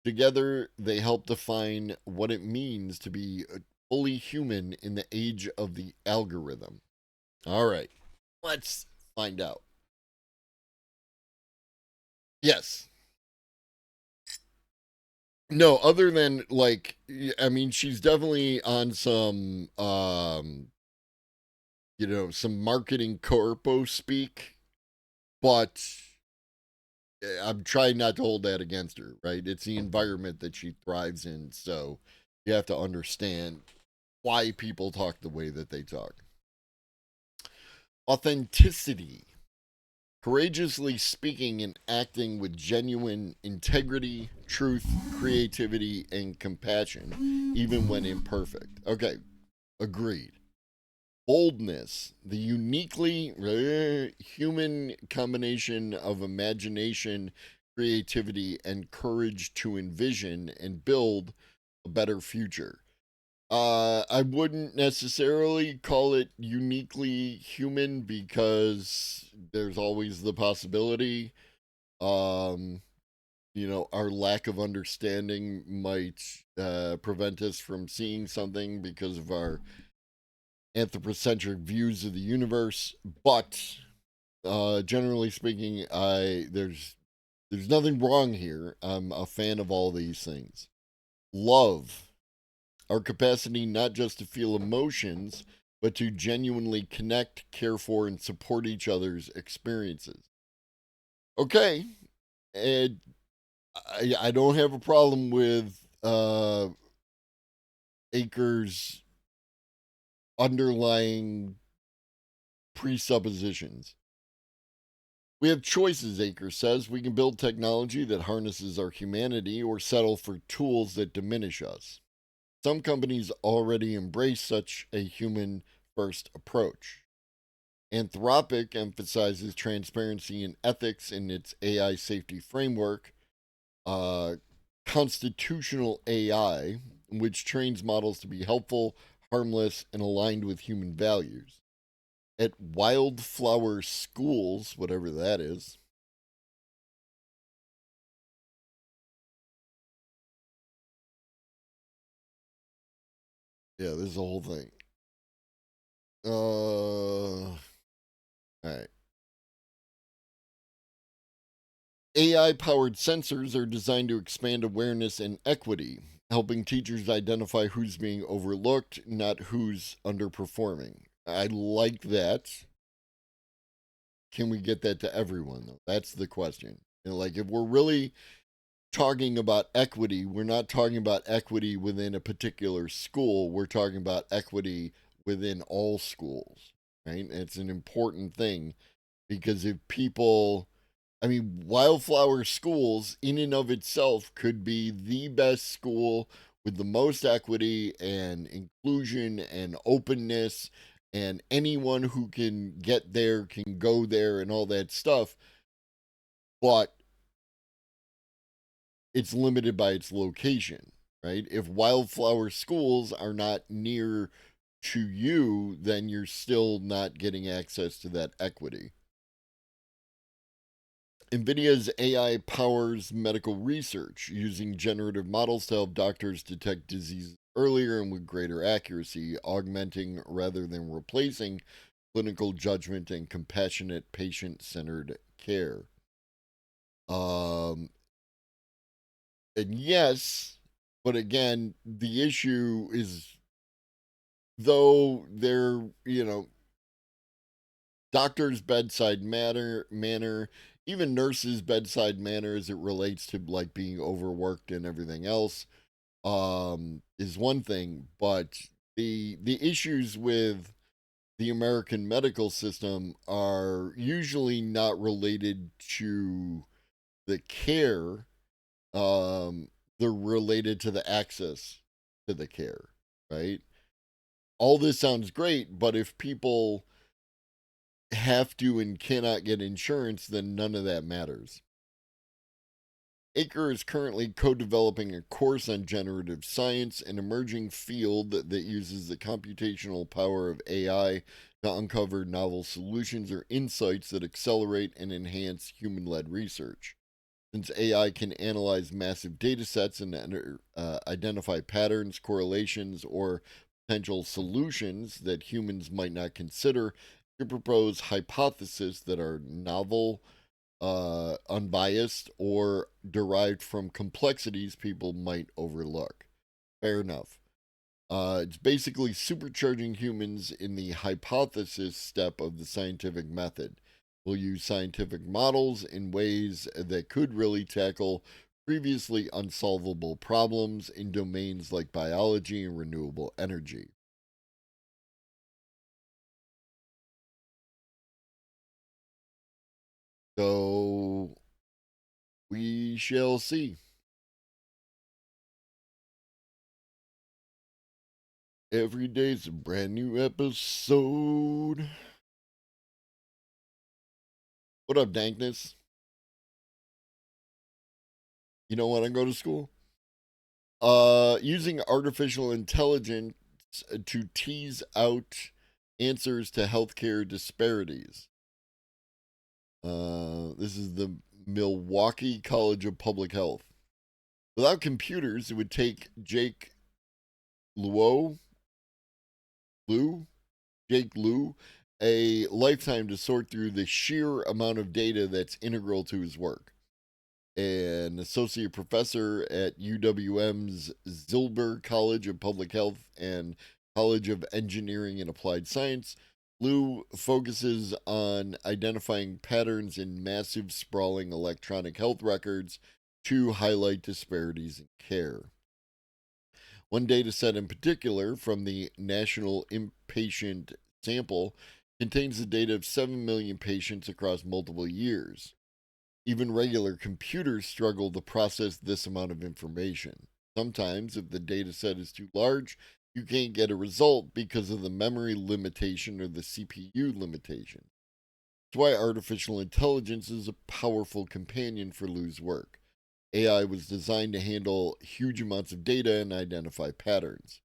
Together, they help define what it means to be fully human in the age of the algorithm. All right, let's find out. Yes. No, other than like, I mean, she's definitely on some, some marketing corpo speak, but I'm trying not to hold that against her, right? It's the environment that she thrives in, so you have to understand why people talk the way that they talk. Authenticity. Courageously speaking and acting with genuine integrity, truth, creativity, and compassion, even when imperfect. Okay, agreed. Boldness, the uniquely human combination of imagination, creativity, and courage to envision and build a better future. I wouldn't necessarily call it uniquely human because there's always the possibility, um, our lack of understanding might prevent us from seeing something because of our anthropocentric views of the universe. But generally speaking, there's nothing wrong here. I'm a fan of all these things. Love, our capacity not just to feel emotions, but to genuinely connect, care for, and support each other's experiences. Okay, and I don't have a problem with Aker's underlying presuppositions. We have choices, Aker says. We can build technology that harnesses our humanity or settle for tools that diminish us. Some companies already embrace such a human first approach. Anthropic emphasizes transparency and ethics in its AI safety framework. Constitutional AI, which trains models to be helpful, harmless, and aligned with human values. At Wildflower Schools, whatever that is, Yeah, this is the whole thing. All right. AI-powered sensors are designed to expand awareness and equity, helping teachers identify who's being overlooked, not who's underperforming. I like that. Can we get that to everyone, though? That's the question. And like, if we're really talking about equity, we're not talking about equity within a particular school. We're talking about equity within all schools, right? It's an important thing because if people, I mean, Wildflower Schools in and of itself could be the best school with the most equity and inclusion and openness, and anyone who can get there can go there and all that stuff. But it's limited by its location, right? If Wildflower Schools are not near to you, then you're still not getting access to that equity. NVIDIA's AI powers medical research using generative models to help doctors detect diseases earlier and with greater accuracy, augmenting rather than replacing clinical judgment and compassionate patient-centered care. And yes, but again, the issue is though they're, doctors' bedside manner, even nurses' bedside manner as it relates to like being overworked and everything else, is one thing, but the issues with the American medical system are usually not related to the care. They're related to the access to the care, right? All this sounds great, but if people have to and cannot get insurance, then none of that matters. Acre is currently co-developing a course on generative science, an emerging field that uses the computational power of AI to uncover novel solutions or insights that accelerate and enhance human-led research. Since AI can analyze massive data sets and identify patterns, correlations, or potential solutions that humans might not consider, to propose hypotheses that are novel, unbiased, or derived from complexities people might overlook. Fair enough. It's basically supercharging humans in the hypothesis step of the scientific method. We'll use scientific models in ways that could really tackle previously unsolvable problems in domains like biology and renewable energy. So we shall see. Every day's a brand new episode. What up, Dankness? You know when I go to school? Using artificial intelligence to tease out answers to healthcare disparities. This is the Milwaukee College of Public Health. Without computers, it would take Jake Lu, a lifetime to sort through the sheer amount of data that's integral to his work. An associate professor at UWM's Zilber College of Public Health and College of Engineering and Applied Science, Liu focuses on identifying patterns in massive, sprawling electronic health records to highlight disparities in care. One data set in particular from the National Inpatient Sample contains the data of 7 million patients across multiple years. Even regular computers struggle to process this amount of information. Sometimes, if the data set is too large, you can't get a result because of the memory limitation or the CPU limitation. That's why artificial intelligence is a powerful companion for Liu's work. AI was designed to handle huge amounts of data and identify patterns.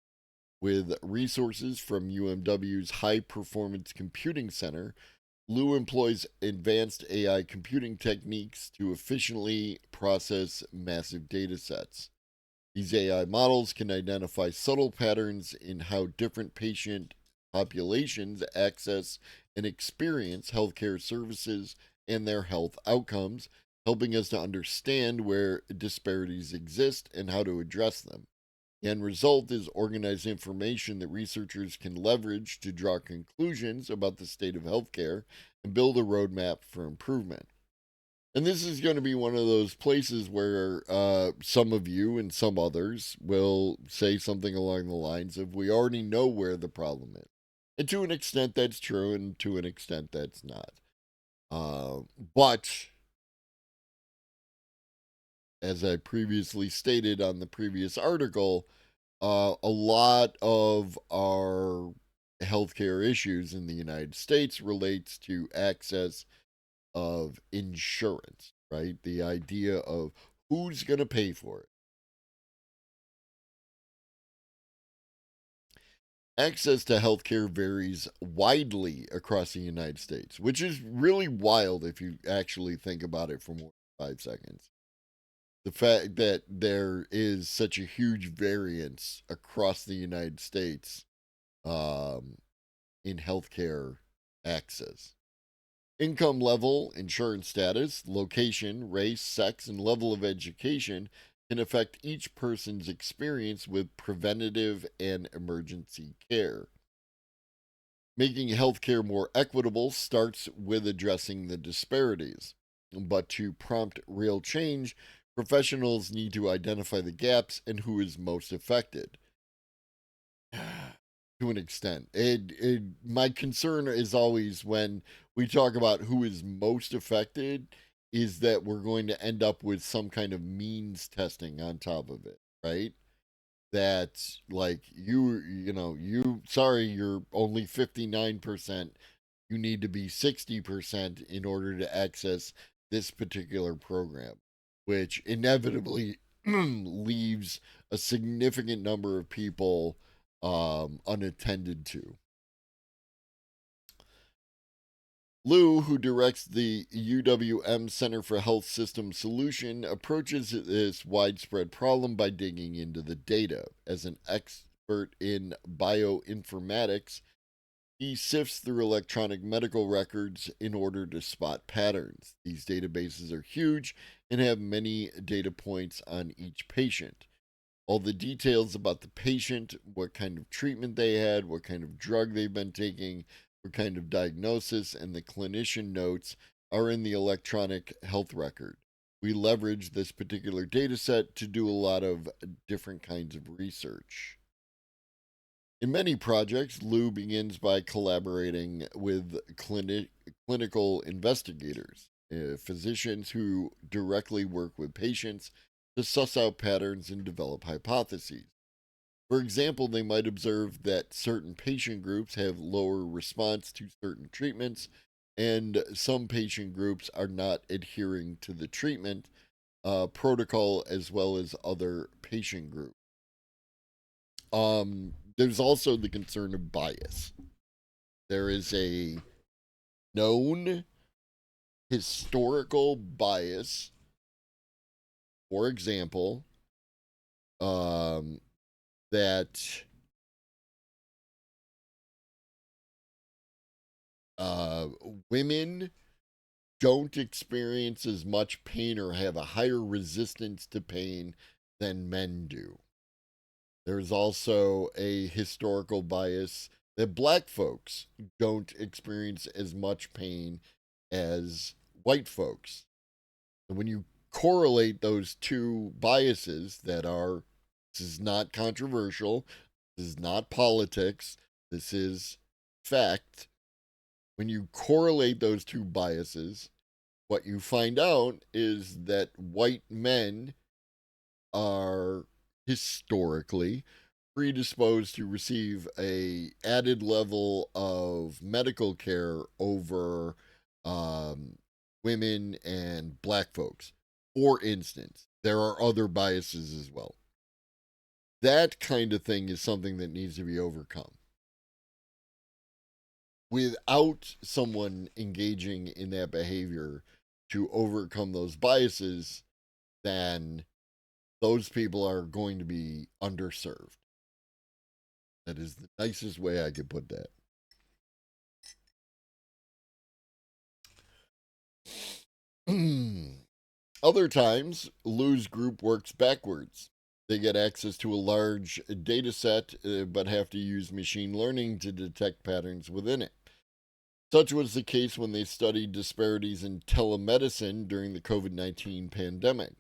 With resources from UMW's High Performance Computing Center, Liu employs advanced AI computing techniques to efficiently process massive data sets. These AI models can identify subtle patterns in how different patient populations access and experience healthcare services and their health outcomes, helping us to understand where disparities exist and how to address them. The end result is organized information that researchers can leverage to draw conclusions about the state of healthcare and build a roadmap for improvement. And this is going to be one of those places where some of you and some others will say something along the lines of, we already know where the problem is. And to an extent, that's true, and to an extent, that's not. But, as I previously stated on the previous article, a lot of our healthcare issues in the United States relates to access of insurance, right? The idea of who's going to pay for it. Access to healthcare varies widely across the United States, which is really wild if you actually think about it for more than 5 seconds. The fact that there is such a huge variance across the United States in healthcare access. Income level, insurance status, location, race, sex, and level of education can affect each person's experience with preventative and emergency care. Making healthcare more equitable starts with addressing the disparities. But to prompt real change, professionals need to identify the gaps and who is most affected. To an extent, my concern is always when we talk about who is most affected is that we're going to end up with some kind of means testing on top of it, right? That like sorry, you're only 59%. You need to be 60% in order to access this particular program, which inevitably leaves a significant number of people unattended to. Lou, who directs the UWM Center for Health System Solution, approaches this widespread problem by digging into the data. As an expert in bioinformatics, he sifts through electronic medical records in order to spot patterns. These databases are huge and have many data points on each patient. All the details about the patient, what kind of treatment they had, what kind of drug they've been taking, what kind of diagnosis, and the clinician notes are in the electronic health record. We leverage this particular data set to do a lot of different kinds of research. In many projects, Lou begins by collaborating with clinical investigators, physicians who directly work with patients to suss out patterns and develop hypotheses. For example, they might observe that certain patient groups have lower response to certain treatments, and some patient groups are not adhering to the treatment protocol as well as other patient groups. There's also the concern of bias. There is a known historical bias. For example, that women don't experience as much pain or have a higher resistance to pain than men do. There's also a historical bias that black folks don't experience as much pain as white folks. And when you correlate those two biases that are, this is not controversial, this is not politics, this is fact. When you correlate those two biases, what you find out is that white men are historically predisposed to receive a added level of medical care over women and black folks. For instance, there are other biases as well. That kind of thing is something that needs to be overcome. Without someone engaging in that behavior to overcome those biases, then those people are going to be underserved. That is the nicest way I could put that. Other times, Lou's group works backwards. They get access to a large data set, but have to use machine learning to detect patterns within it. Such was the case when they studied disparities in telemedicine during the COVID-19 pandemic.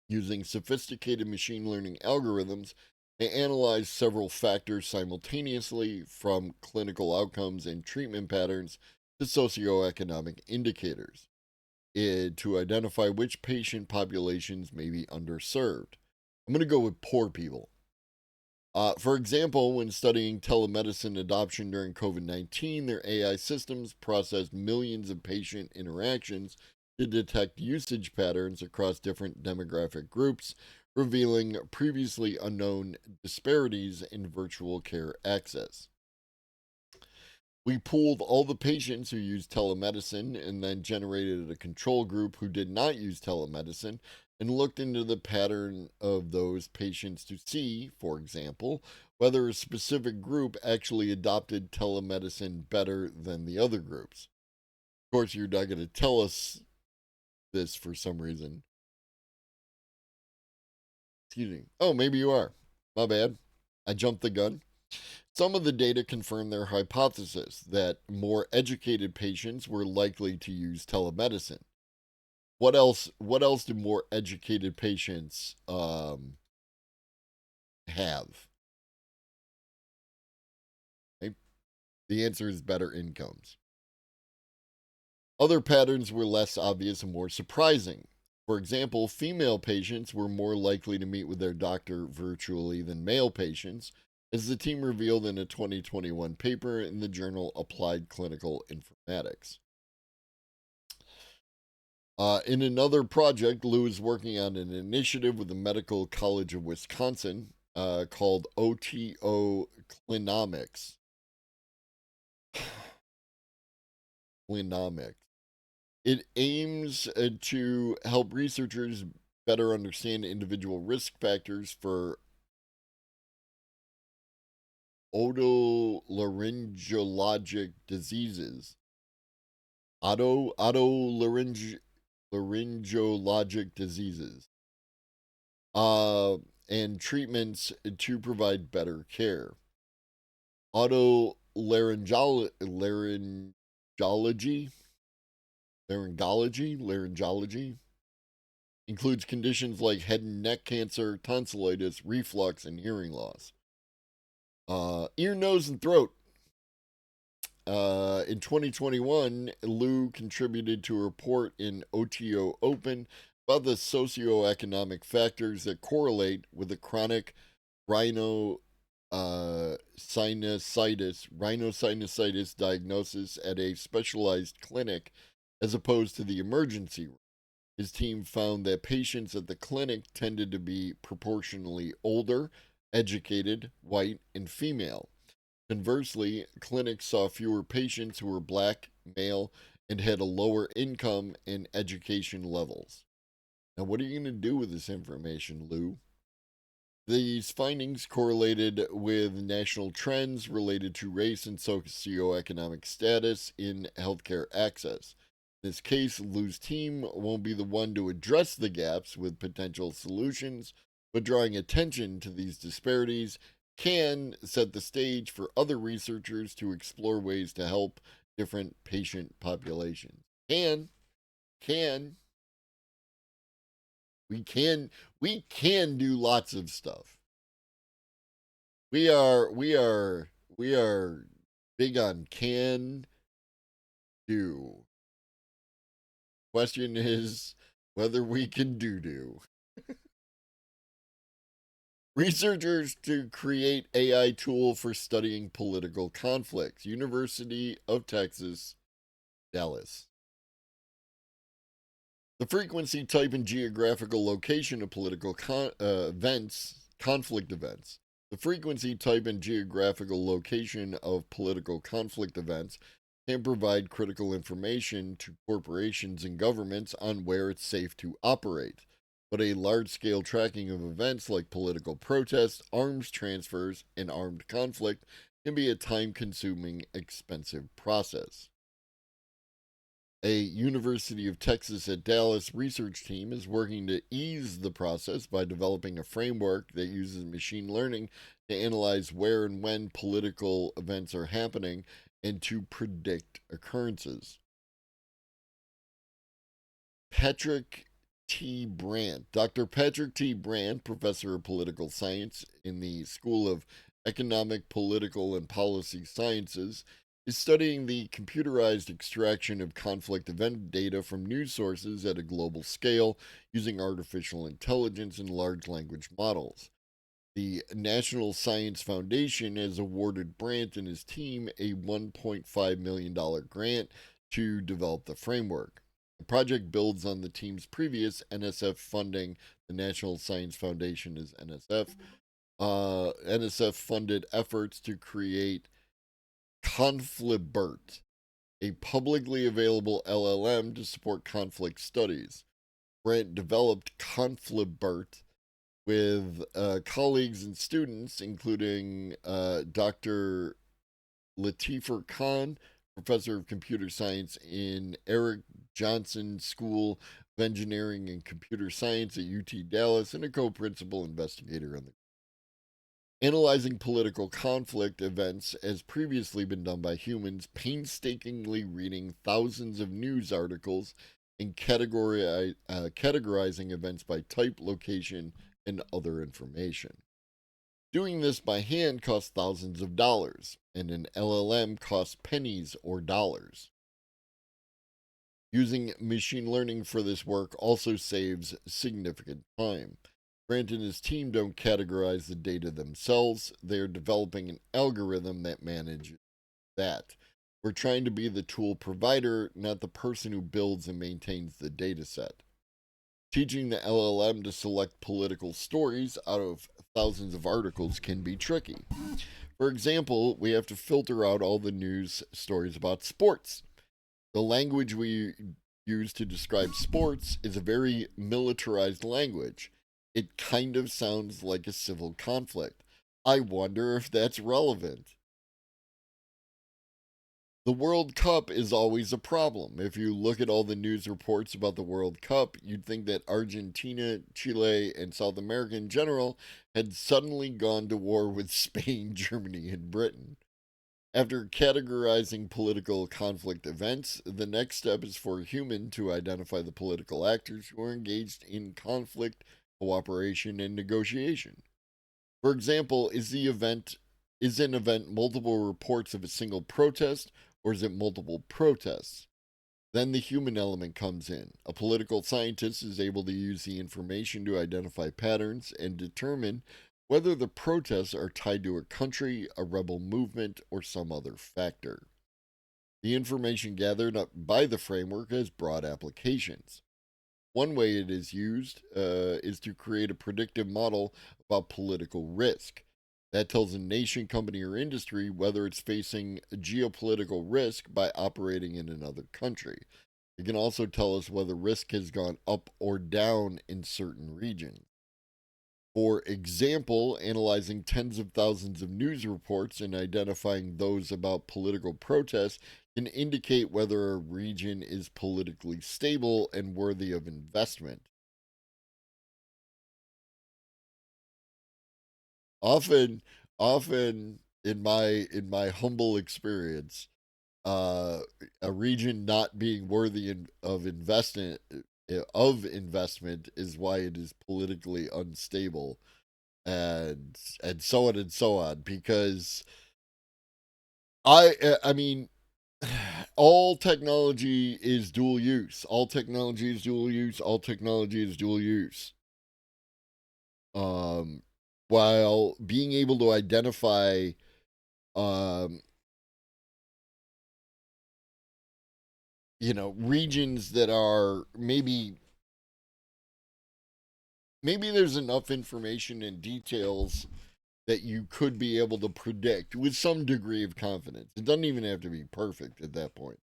Using sophisticated machine learning algorithms, they analyzed several factors simultaneously, from clinical outcomes and treatment patterns to socioeconomic indicators, to identify which patient populations may be underserved. I'm going to go with poor people. For example, when studying telemedicine adoption during COVID-19, their AI systems processed millions of patient interactions to detect usage patterns across different demographic groups, revealing previously unknown disparities in virtual care access. We pooled all the patients who used telemedicine and then generated a control group who did not use telemedicine and looked into the pattern of those patients to see, for example, whether a specific group actually adopted telemedicine better than the other groups. Of course, you're not going to tell us this for some reason. Excuse me. Oh, maybe you are. My bad. I jumped the gun. Some of the data confirm their hypothesis that more educated patients were likely to use telemedicine. What else do more educated patients have? Okay. The answer is better incomes. Other patterns were less obvious and more surprising. For example, female patients were more likely to meet with their doctor virtually than male patients, as the team revealed in a 2021 paper in the journal Applied Clinical Informatics. In another project, Lou is working on an initiative with the Medical College of Wisconsin called OTO Clinomics. Clinomics. It aims to help researchers better understand individual risk factors for otolaryngologic diseases. Otolaryngologic diseases. And treatments to provide better care. Laryngology includes conditions like head and neck cancer, tonsillitis, reflux, and hearing loss. Ear, nose, and throat. In 2021, Lou contributed to a report in OTO Open about the socioeconomic factors that correlate with the chronic rhinosinusitis diagnosis at a specialized clinic as opposed to the emergency room. His team found that patients at the clinic tended to be proportionally older, educated, white, and female. Conversely, clinics saw fewer patients who were black, male, and had a lower income and education levels. Now, what are you going to do with this information, Lou? These findings correlated with national trends related to race and socioeconomic status in healthcare access. In this case, Lou's team won't be the one to address the gaps with potential solutions, but drawing attention to these disparities can set the stage for other researchers to explore ways to help different patient populations. We can do lots of stuff. We are big on can do. Question is whether we can do. Researchers to create AI tool for studying political conflicts. University of Texas, Dallas. The frequency, type, and geographical location of political conflict events. The frequency, type, and geographical location of political conflict events can provide critical information to corporations and governments on where it's safe to operate. but a large-scale tracking of events like political protests, arms transfers, and armed conflict can be a time-consuming, expensive process. A University of Texas at Dallas research team is working to ease the process by developing a framework that uses machine learning to analyze where and when political events are happening and to predict occurrences. Patrick T. Brandt. Dr. Patrick T. Brandt, professor of political science in the School of Economic, Political, and Policy Sciences, is studying the computerized extraction of conflict event data from news sources at a global scale using artificial intelligence and large language models. The National Science Foundation has awarded Brandt and his team a $1.5 million grant to develop the framework. The project builds on the team's previous NSF funding. The National Science Foundation is NSF. NSF funded efforts to create Conflibert, a publicly available LLM to support conflict studies. Brandt developed Conflibert with colleagues and students, including Dr. Latifur Khan, professor of computer science in Eric Johnson School of Engineering and Computer Science at UT Dallas, and a co-principal investigator on the analyzing political conflict events has previously been done by humans, painstakingly reading thousands of news articles and categorizing events by type, location, and other information. Doing this by hand costs thousands of dollars, and an LLM costs pennies or dollars. Using machine learning for this work also saves significant time. Brandt and his team don't categorize the data themselves. They are developing an algorithm that manages that. We're trying to be the tool provider, not the person who builds and maintains the data set. Teaching the LLM to select political stories out of thousands of articles can be tricky. For example, we have to filter out all the news stories about sports. The language we use to describe sports is a very militarized language. It kind of sounds like a civil conflict. I wonder if that's relevant. The World Cup is always a problem. If you look at all the news reports about the World Cup, you'd think that Argentina, Chile, and South America in general had suddenly gone to war with Spain, Germany, and Britain. After categorizing political conflict events, the next step is for a human to identify the political actors who are engaged in conflict, cooperation, and negotiation. For example, is an event multiple reports of a single protest, or is it multiple protests? Then the human element comes in. A political scientist is able to use the information to identify patterns and determine whether the protests are tied to a country, a rebel movement, or some other factor. The information gathered up by the framework has broad applications. One way it is used is to create a predictive model about political risk. That tells a nation, company, or industry whether it's facing geopolitical risk by operating in another country. It can also tell us whether risk has gone up or down in certain regions. For example, analyzing tens of thousands of news reports and identifying those about political protests can indicate whether a region is politically stable and worthy of investment. Often in my humble experience, a region not being worthy of investment is why it is politically unstable, and so on and so on. Because I mean, all technology is dual use. All technology is dual use. All technology is dual use. While being able to identify regions that are maybe there's enough information and details that you could be able to predict with some degree of confidence. It doesn't even have to be perfect at that point,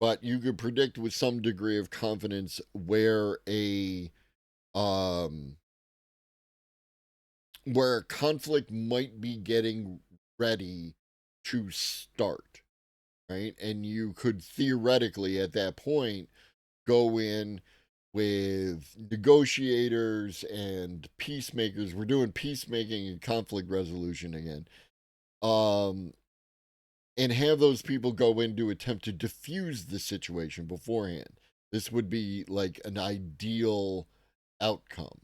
but you could predict with some degree of confidence where a where a conflict might be getting ready to start, right? And you could theoretically at that point go in with negotiators and peacemakers. We're doing peacemaking and conflict resolution again. And have those people go in to attempt to diffuse the situation beforehand. This would be like an ideal outcome,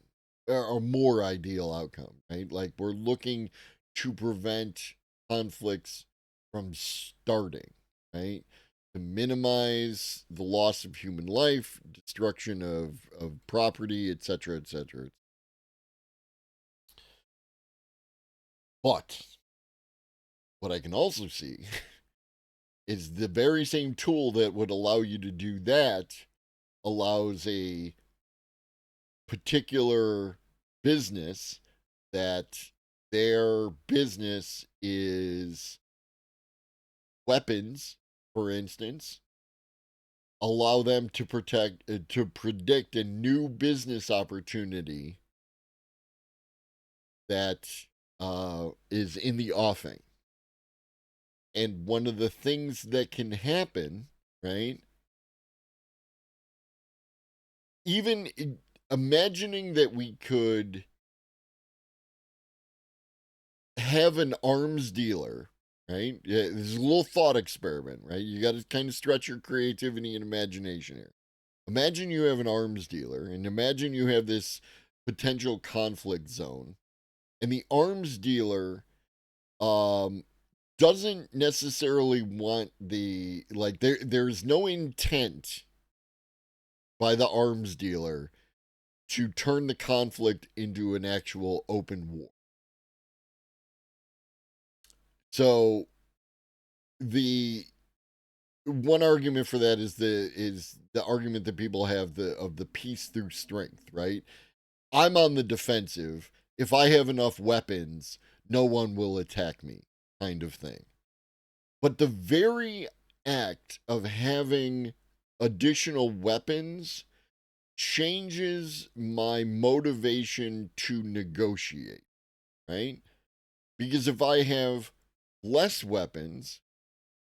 or more ideal outcome, right? Like we're looking to prevent conflicts from starting, right? To minimize the loss of human life, destruction of property, etc., etc. But what I can also see is the very same tool that would allow you to do that allows a particular business that their business is weapons, for instance, allow them to predict a new business opportunity that is in the offing. And one of the things that can happen, right? Even imagining that we could have an arms dealer, right? Yeah, this is a little thought experiment, right? You got to kind of stretch your creativity and imagination here. Imagine you have an arms dealer, and imagine you have this potential conflict zone, and the arms dealer doesn't necessarily want there's no intent by the arms dealer to turn the conflict into an actual open war. So the one argument for that is the argument that people have of the peace through strength, right? I'm on the defensive. If I have enough weapons, no one will attack me, kind of thing. But the very act of having additional weapons changes my motivation to negotiate, right? Because if I have less weapons,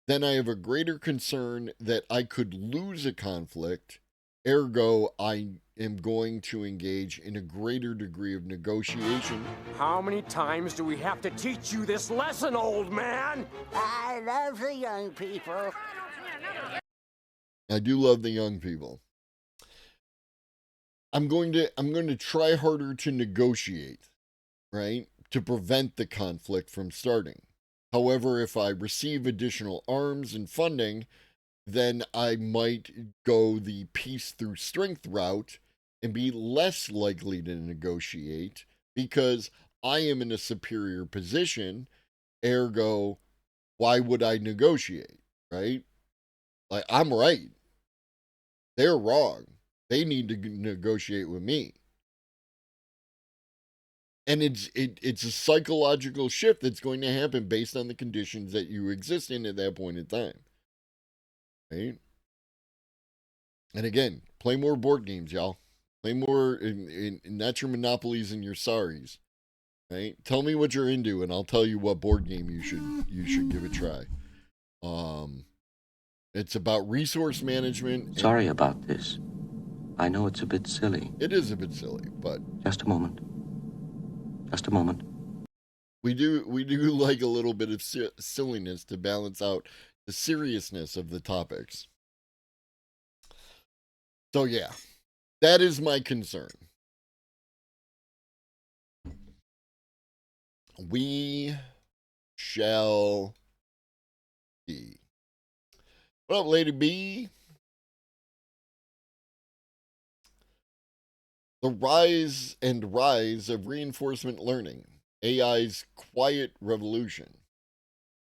then I have a greater concern that I could lose a conflict. Ergo, I am going to engage in a greater degree of negotiation. How many times do we have to teach you this lesson, old man? I love the young people. I do love the young people. I'm going to try harder to negotiate, right? To prevent the conflict from starting. However, if I receive additional arms and funding, then I might go the peace through strength route and be less likely to negotiate because I am in a superior position. Ergo, why would I negotiate, right? Like, I'm right. They're wrong. They need to negotiate with me. And it's a psychological shift that's going to happen based on the conditions that you exist in at that point in time. Right? And again, play more board games, y'all. Play more, not your Monopolies and your Sorries. Right? Tell me what you're into, and I'll tell you what board game you should give a try. It's about resource management. Sorry about this. I know it's a bit silly. It is a bit silly, but Just a moment. Just a moment. we do like a little bit of silliness to balance out the seriousness of the topics. So yeah, that is my concern. We shall see. What up, Lady B? The rise of reinforcement learning, AI's quiet revolution,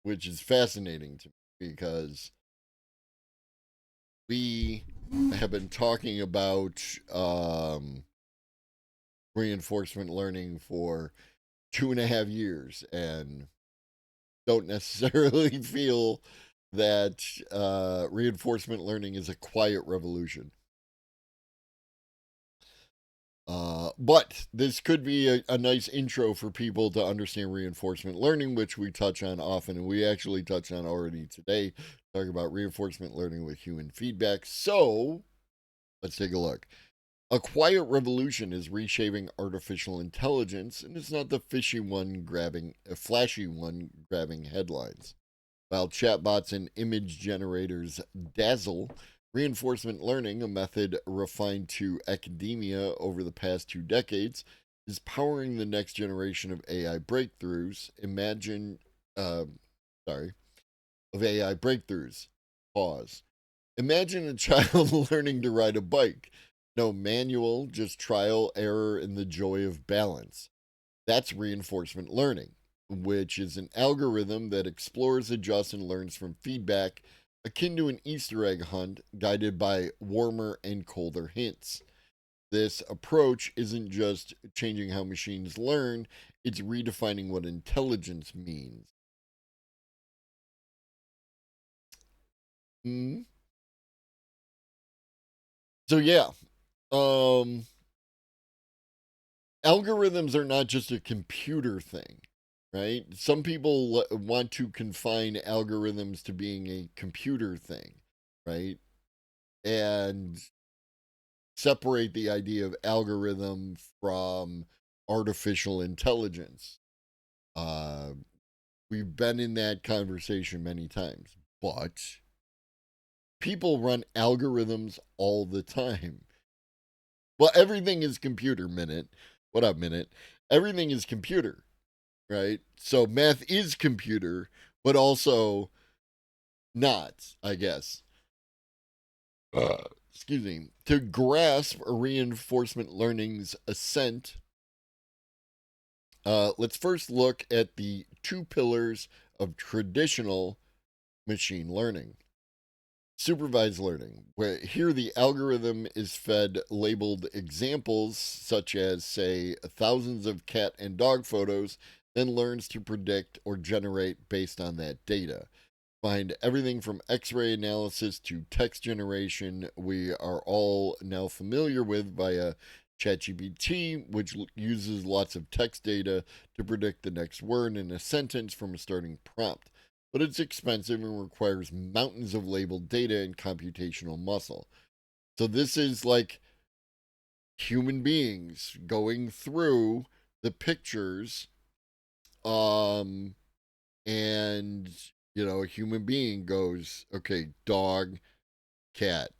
which is fascinating to me because we have been talking about reinforcement learning for 2.5 years and don't necessarily feel that reinforcement learning is a quiet revolution. But this could be a nice intro for people to understand reinforcement learning, which we touch on often, and we actually touched on already today, talking about reinforcement learning with human feedback. So let's take a look. A quiet revolution is reshaping artificial intelligence, and it's not the flashy one grabbing headlines. While chatbots and image generators dazzle, reinforcement learning, a method refined to academia over the past 2 decades, is powering the next generation of AI breakthroughs. Of AI breakthroughs. Pause. Imagine a child learning to ride a bike. No manual, just trial, error, and the joy of balance. That's reinforcement learning, which is an algorithm that explores, adjusts, and learns from feedback, akin to an Easter egg hunt guided by warmer and colder hints. This approach isn't just changing how machines learn, it's redefining what intelligence means. So yeah, algorithms are not just a computer thing, right? Some people want to confine algorithms to being a computer thing, right? And separate the idea of algorithm from artificial intelligence. We've been in that conversation many times, but people run algorithms all the time. Well, everything is computer, Minute. What up, Minute? Everything is computer, right? So math is computer, but also not, I guess. Excuse me. To grasp reinforcement learning's ascent, let's first look at the 2 pillars of traditional machine learning. Supervised learning, where here the algorithm is fed labeled examples such as, say, thousands of cat and dog photos, then learns to predict or generate based on that data. Find everything from X-ray analysis to text generation we are all now familiar with via ChatGPT, which uses lots of text data to predict the next word in a sentence from a starting prompt. But it's expensive and requires mountains of labeled data and computational muscle. So this is like human beings going through the pictures, and a human being goes, okay, dog, cat,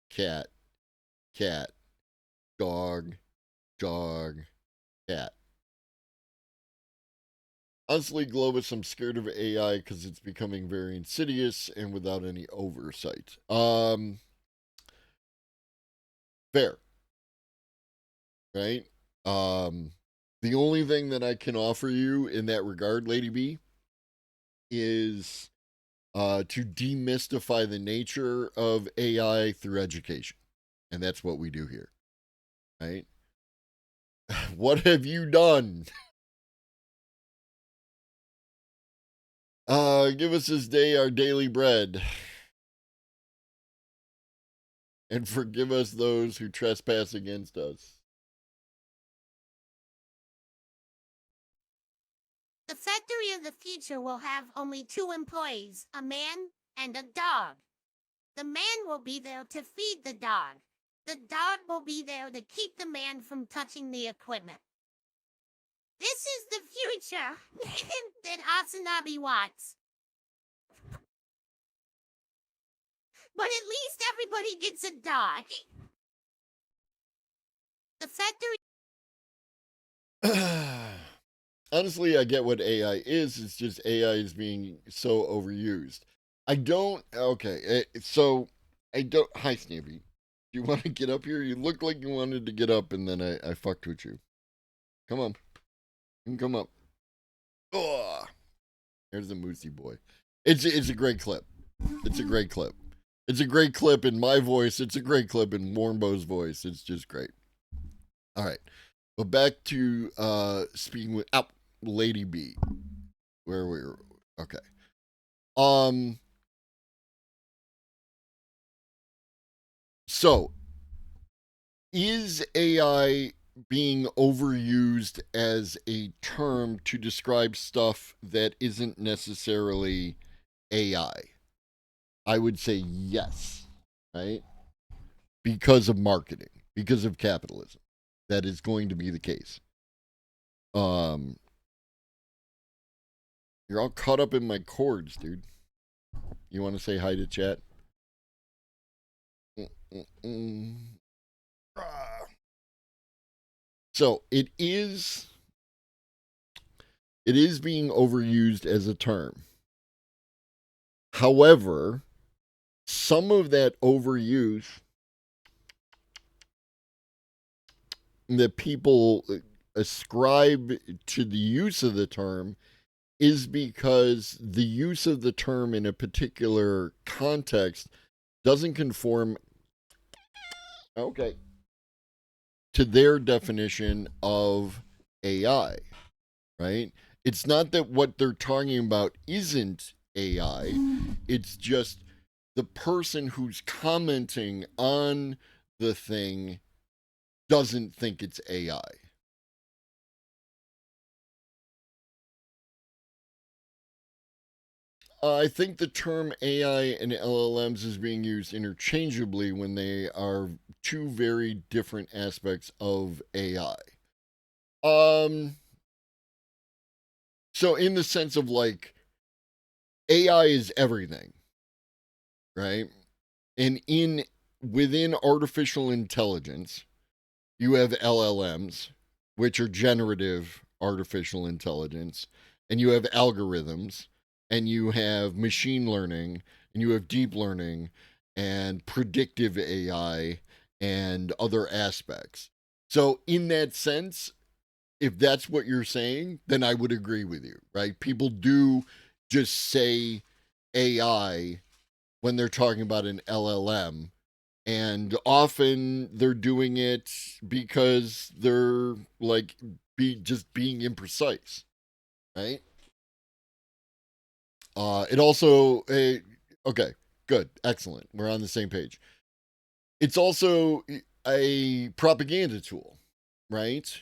cat, cat, dog, dog, cat. Honestly, Globus, I'm scared of AI because it's becoming very insidious and without any oversight. Fair. Right? The only thing that I can offer you in that regard, Lady B, is to demystify the nature of AI through education. And that's what we do here. Right? What have you done? Give us this day our daily bread. And forgive us those who trespass against us. The factory of the future will have only 2 employees, a man and a dog. The man will be there to feed the dog. The dog will be there to keep the man from touching the equipment. This is the future that Asanabi wants. But at least everybody gets a dog. The factory... Honestly, I get what AI is. It's just AI is being so overused. I don't... Okay, so I don't... Hi, Snippy. Do you want to get up here? You look like you wanted to get up, and then I fucked with you. Come on. You can come up. Oh, there's the Moosey boy. It's a great clip. It's a great clip. It's a great clip in my voice. It's a great clip in Warmbo's voice. It's just great. All right. But back to speaking with Lady B. Where we were. Okay. So is AI being overused as a term to describe stuff that isn't necessarily AI? I would say yes, right? Because of marketing, because of capitalism. That is going to be the case. You're all caught up in my chords, dude. You want to say hi to chat? So it is being overused as a term. However, some of that overuse that people ascribe to the use of the term is because the use of the term in a particular context doesn't conform to their definition of AI, right? It's not that what they're talking about isn't AI, it's just the person who's commenting on the thing doesn't think it's AI. I think the term AI and LLMs is being used interchangeably when they are two very different aspects of AI. So in the sense of like AI is everything, right? And within artificial intelligence, you have LLMs, which are generative artificial intelligence, and you have algorithms, and you have machine learning, and you have deep learning, and predictive AI, and other aspects. So, in that sense, if that's what you're saying, then I would agree with you, right? People do just say AI when they're talking about an LLM, and often they're doing it because they're like just being imprecise, right? It also okay, good, excellent. We're on the same page. It's also a propaganda tool, right?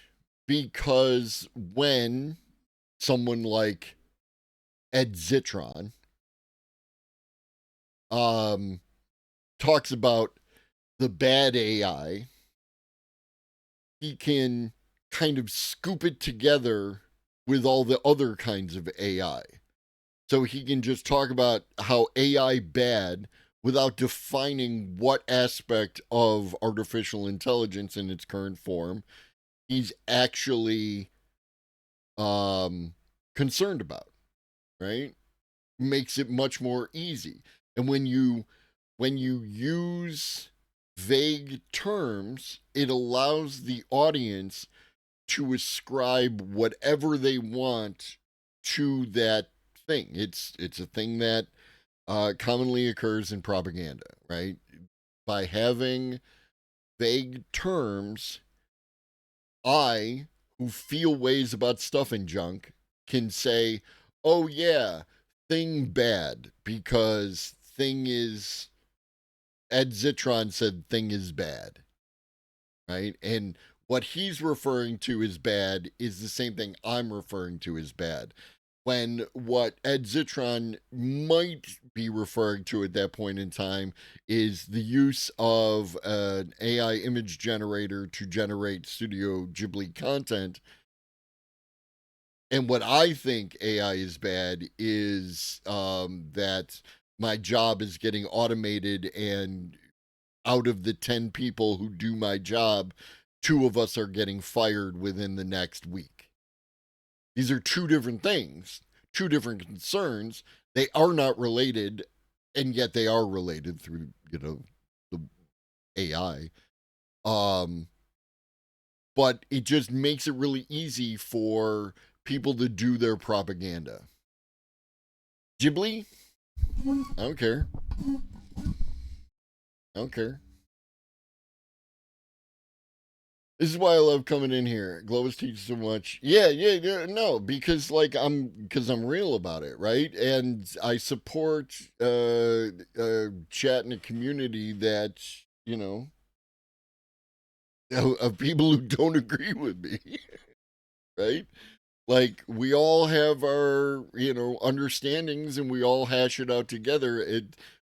Because when someone like Ed Zitron talks about the bad AI, he can kind of scoop it together with all the other kinds of AI. So he can just talk about how AI bad without defining what aspect of artificial intelligence in its current form he's actually concerned about, right? Makes it much more easy. And when you use vague terms, it allows the audience to ascribe whatever they want to that thing. It's a thing that commonly occurs in propaganda, right? By having vague terms, I, who feel ways about stuff and junk, can say, "Oh yeah, thing bad," because thing is Ed Zitron said thing is bad, right? And what he's referring to as bad is the same thing I'm referring to as bad. When what Ed Zitron might be referring to at that point in time is the use of an AI image generator to generate Studio Ghibli content. And what I think AI is bad is that my job is getting automated, and out of the 10 people who do my job, 2 of us are getting fired within the next week. These are 2 different things, 2 different concerns. They are not related, and yet they are related through, the AI. But it just makes it really easy for people to do their propaganda. Ghibli? I don't care. I don't care. This is why I love coming in here. Globus teaches so much. Yeah, no, because I'm real about it, right? And I support chat in a community that, of people who don't agree with me, right? Like, we all have our, understandings, and we all hash it out together.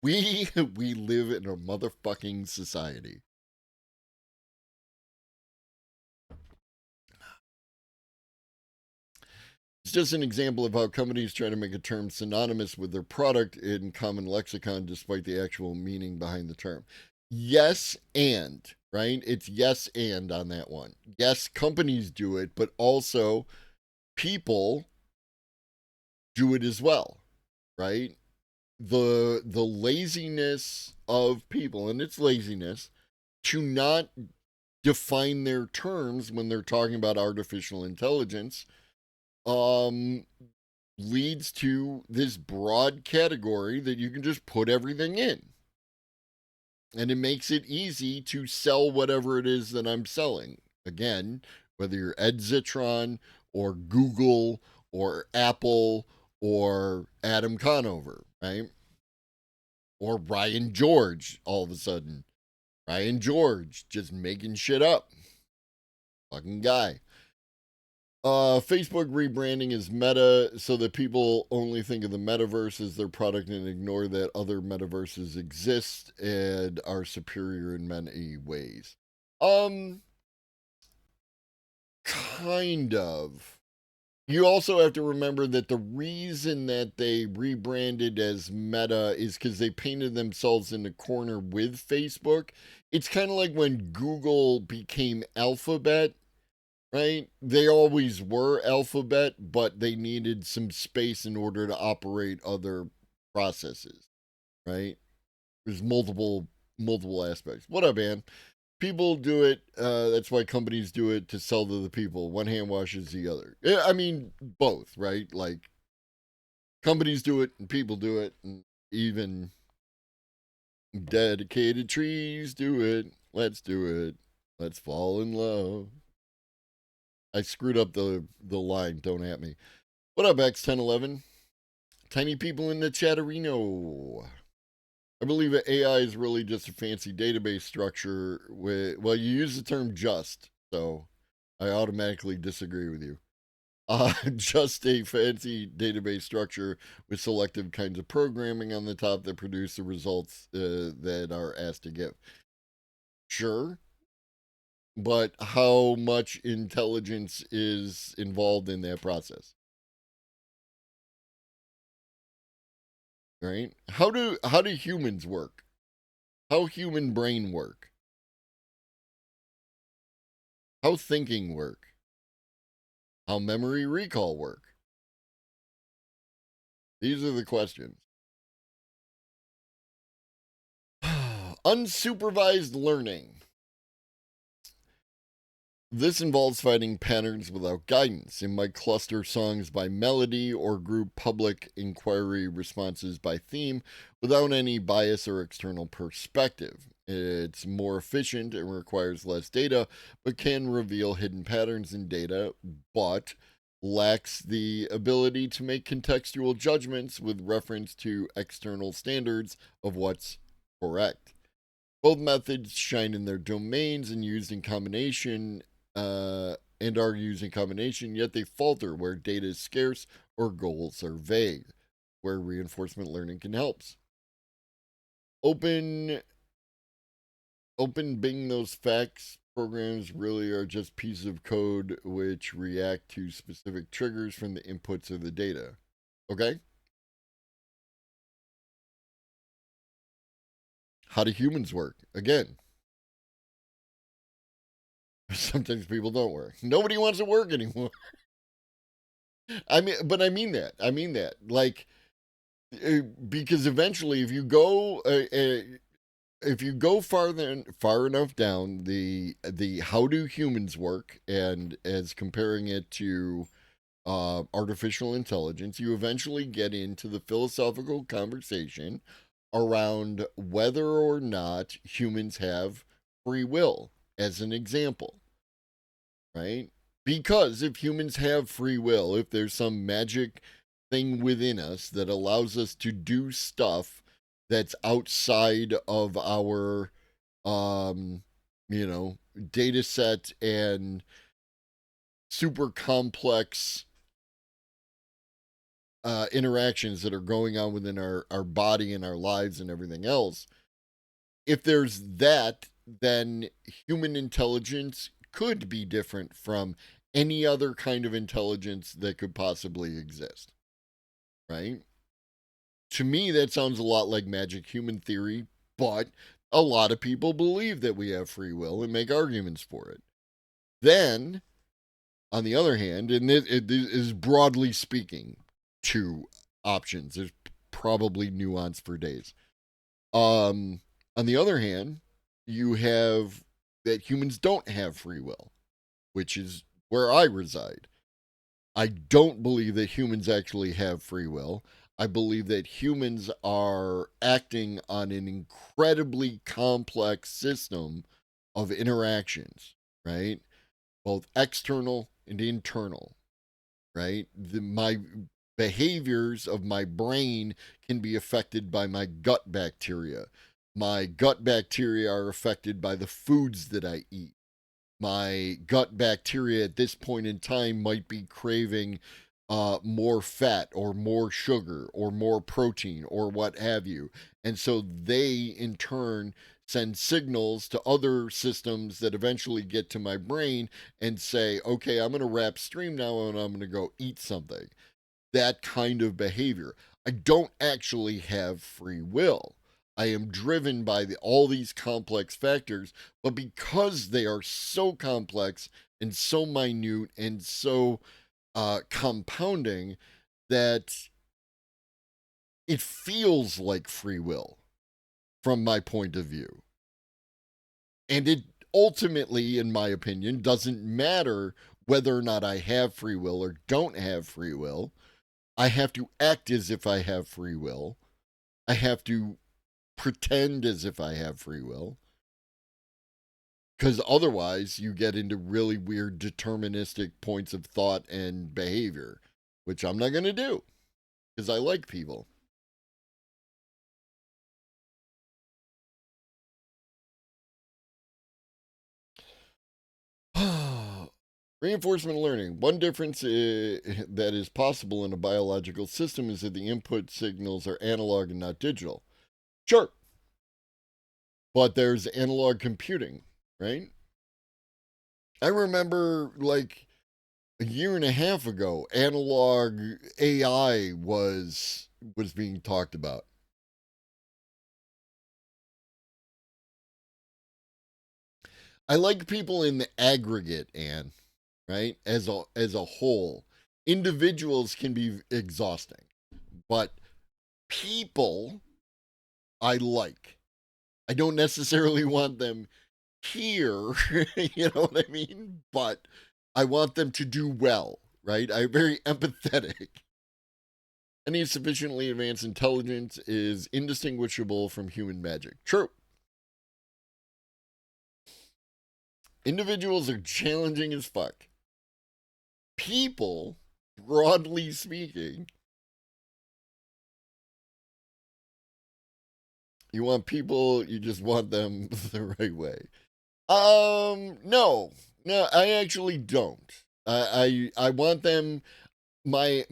We live in a motherfucking society. It's just an example of how companies try to make a term synonymous with their product in common lexicon despite the actual meaning behind the term. Yes, and, right? It's yes, and on that one. Yes, companies do it, but also people do it as well, right? The laziness of people, and it's laziness, to not define their terms when they're talking about artificial intelligence, leads to this broad category that you can just put everything in. And it makes it easy to sell whatever it is that I'm selling. Again, whether you're Ed Zitron or Google or Apple or Adam Conover, right? Or Ryan George, all of a sudden. Ryan George just making shit up. Fucking guy. Facebook rebranding is Meta so that people only think of the metaverse as their product and ignore that other metaverses exist and are superior in many ways. Kind of. You also have to remember that the reason that they rebranded as Meta is because they painted themselves in a corner with Facebook. It's kind of like when Google became Alphabet, right? They always were Alphabet, but they needed some space in order to operate other processes, right? There's multiple aspects. What up, man? People do it. That's why companies do it, to sell to the people. One hand washes the other. I mean, both, right? Like, companies do it and people do it, and even dedicated trees do it. Let's do it. Let's fall in love. I screwed up the line. Don't at me. What up, X1011? Tiny people in the chatterino. I believe that AI is really just a fancy database structure with, well, you use the term just, so I automatically disagree with you. Just a fancy database structure with selective kinds of programming on the top that produce the results that are asked to give. Sure, but how much intelligence is involved in that process? Right? How do humans work? How human brain work? How thinking work? How memory recall work? These are the questions. Unsupervised learning. This involves finding patterns without guidance. It might cluster songs by melody or group public inquiry responses by theme without any bias or external perspective. It's more efficient and requires less data, but can reveal hidden patterns in data, but lacks the ability to make contextual judgments with reference to external standards of what's correct. Both methods shine in their domains and used in combination and are used in combination, yet they falter where data is scarce or goals are vague, where reinforcement learning can help. Open Bing those facts programs really are just pieces of code which react to specific triggers from the inputs of the data. Okay? How do humans work? Again, sometimes people don't work. Nobody wants to work anymore. I mean that. Like, because eventually, if you go far enough down the how do humans work, and as comparing it to artificial intelligence, you eventually get into the philosophical conversation around whether or not humans have free will, as an example, right? Because if humans have free will, if there's some magic thing within us that allows us to do stuff that's outside of our data set and super complex interactions that are going on within our body and our lives and everything else. If there's that, then human intelligence could be different from any other kind of intelligence that could possibly exist, right? To me, that sounds a lot like magic human theory, but a lot of people believe that we have free will and make arguments for it. Then, on the other hand, and it is broadly speaking two options, there's probably nuance for days. On the other hand, you have that humans don't have free will, which is where I reside. I don't believe that humans actually have free will. I believe that humans are acting on an incredibly complex system of interactions, right? Both external and internal, right? My behaviors of my brain can be affected by my gut bacteria. My gut bacteria are affected by the foods that I eat. My gut bacteria at this point in time might be craving more fat or more sugar or more protein or what have you. And so they, in turn, send signals to other systems that eventually get to my brain and say, okay, I'm going to wrap stream now and I'm going to go eat something. That kind of behavior. I don't actually have free will. I am driven by all these complex factors, but because they are so complex and so minute and so compounding, that it feels like free will from my point of view. And it ultimately, in my opinion, doesn't matter whether or not I have free will or don't have free will. I have to act as if I have free will. I have to pretend as if I have free will. Because otherwise, you get into really weird deterministic points of thought and behavior, which I'm not going to do because I like people. Reinforcement learning. One difference that is possible in a biological system is that the input signals are analog and not digital. Sure. But there's analog computing, right? I remember like a year and a half ago, analog AI was being talked about. I like people in the aggregate, Anne, right? As a whole. Individuals can be exhausting, but people I like. I don't necessarily want them here, you know what I mean? But I want them to do well, right? I'm very empathetic. Any sufficiently advanced intelligence is indistinguishable from human magic. True. Individuals are challenging as fuck. People, broadly speaking, you want people, you just want them the right way. No, I actually don't. I want them. My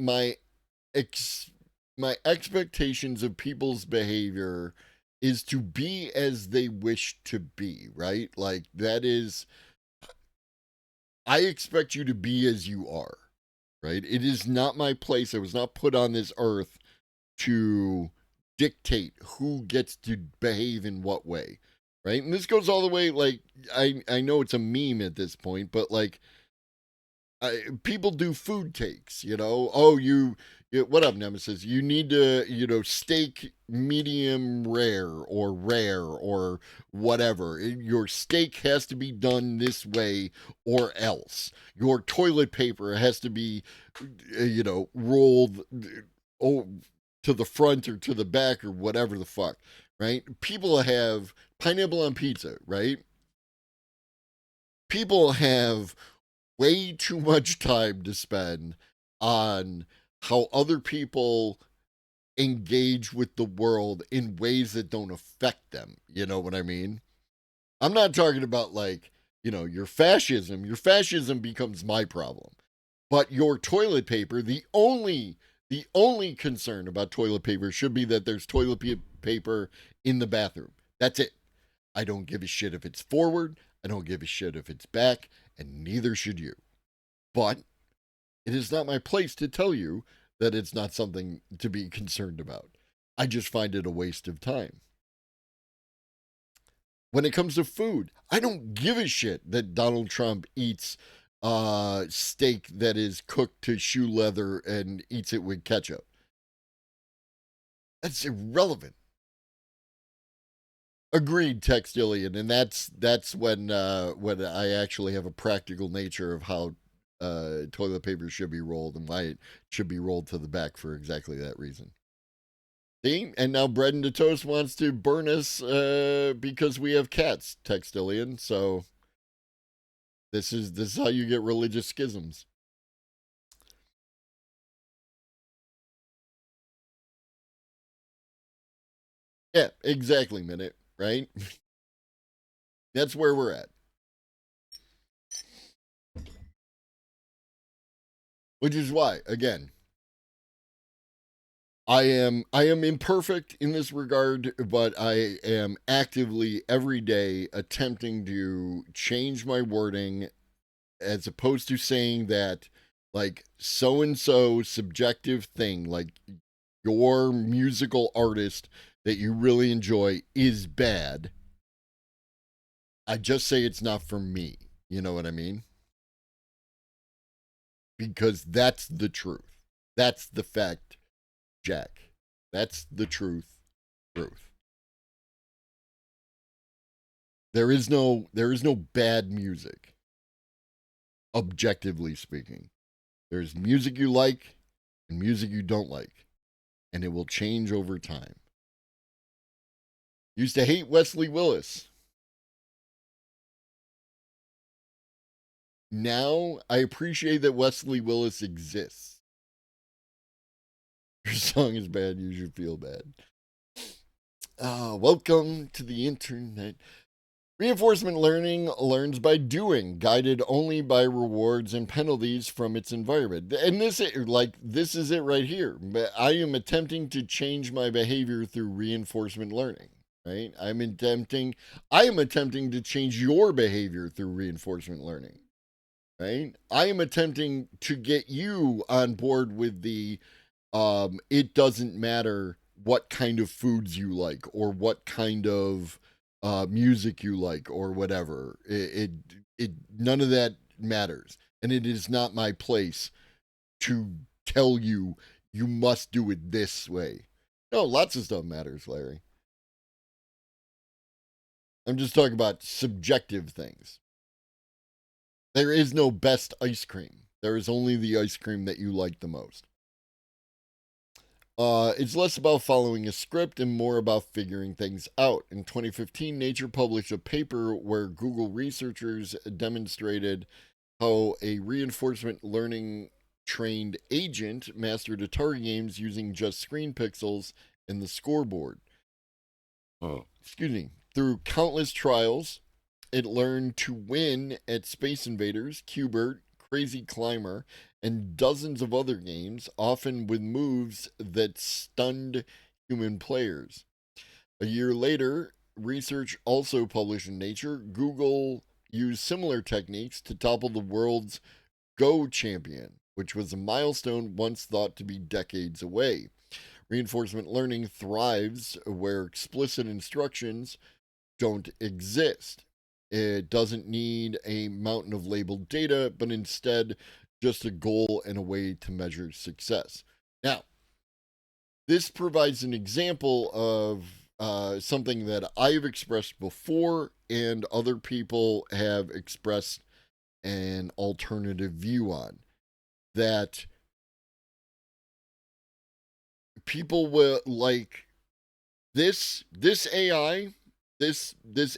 expectations of people's behavior is to be as they wish to be, right? Like that is. I expect you to be as you are, right? It is not my place. I was not put on this earth to dictate who gets to behave in what way, right? And this goes all the way, like, I know it's a meme at this point, but like, people do food takes, oh, what up, Nemesis? You need to, steak medium rare or whatever. Your steak has to be done this way or else. Your toilet paper has to be, rolled to the front or to the back or whatever the fuck, right? People have pineapple on pizza, right? People have way too much time to spend on how other people engage with the world in ways that don't affect them. You know what I mean? I'm not talking about like, your fascism. Your fascism becomes my problem. But your toilet paper, the only concern about toilet paper should be that there's toilet paper in the bathroom. That's it. I don't give a shit if it's forward. I don't give a shit if it's back, and neither should you. But it is not my place to tell you that it's not something to be concerned about. I just find it a waste of time. When it comes to food, I don't give a shit that Donald Trump eats steak that is cooked to shoe leather and eats it with ketchup. That's irrelevant. Agreed, Textilian, and that's when I actually have a practical nature of how toilet paper should be rolled and why it should be rolled to the back for exactly that reason. See? And now Bread and the Toast wants to burn us because we have cats, Textilian. So this is how you get religious schisms. Yeah, exactly, Minute, right? That's where we're at. Which is why, again, I am imperfect in this regard, but I am actively every day attempting to change my wording as opposed to saying that like so and so subjective thing, like your musical artist that you really enjoy is bad. I just say it's not for me. You know what I mean? Because that's the truth. That's the fact, Jack. That's the truth. There is no bad music. Objectively speaking. There's music you like and music you don't like. And it will change over time. Used to hate Wesley Willis. Now I appreciate that Wesley Willis exists. Your song is bad, you should feel bad. Welcome to the internet. Reinforcement learning learns by doing, guided only by rewards and penalties from its environment. And this is it right here. I am attempting to change my behavior through reinforcement learning. Right? I am attempting to change your behavior through reinforcement learning. Right? I am attempting to get you on board with the it doesn't matter what kind of foods you like or what kind of music you like or whatever. It none of that matters. And it is not my place to tell you you must do it this way. No, lots of stuff matters, Larry. I'm just talking about subjective things. There is no best ice cream. There is only the ice cream that you like the most. It's less about following a script and more about figuring things out. In 2015, Nature published a paper where Google researchers demonstrated how a reinforcement learning trained agent mastered Atari games using just screen pixels and the scoreboard. Through countless trials, it learned to win at Space Invaders, Q*bert, Crazy Climber, and dozens of other games, often with moves that stunned human players. A year later, research also published in Nature, Google used similar techniques to topple the world's Go champion, which was a milestone once thought to be decades away. Reinforcement learning thrives where explicit instructions don't exist. It doesn't need a mountain of labeled data, but instead just a goal and a way to measure success. Now, this provides an example of something that I've expressed before and other people have expressed an alternative view on. That people will like this AI, this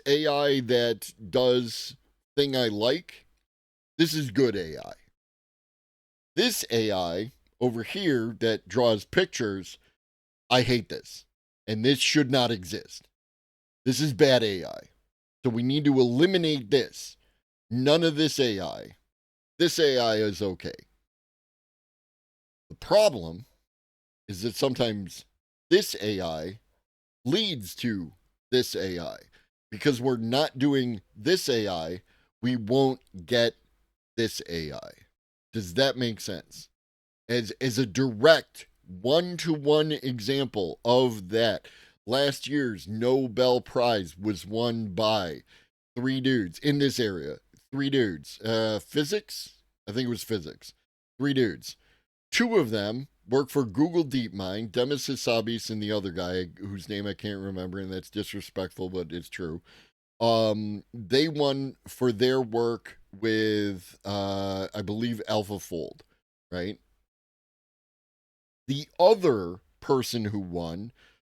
AI that does thing I like, this is good AI. This AI over here that draws pictures, I hate this. And this should not exist. This is bad AI. So we need to eliminate this. None of this AI. This AI is okay. The problem is that sometimes this AI leads to this AI. Because we're not doing this AI, we won't get this AI. Does that make sense? As a direct one-to-one example of that, last year's Nobel Prize was won by 3 dudes in this area. 3 dudes. Physics? I think it was physics. 3 dudes. 2 of them work for Google DeepMind, Demis Hassabis and the other guy whose name I can't remember, and that's disrespectful, but it's true. They won for their work with, I believe, AlphaFold, right? The other person who won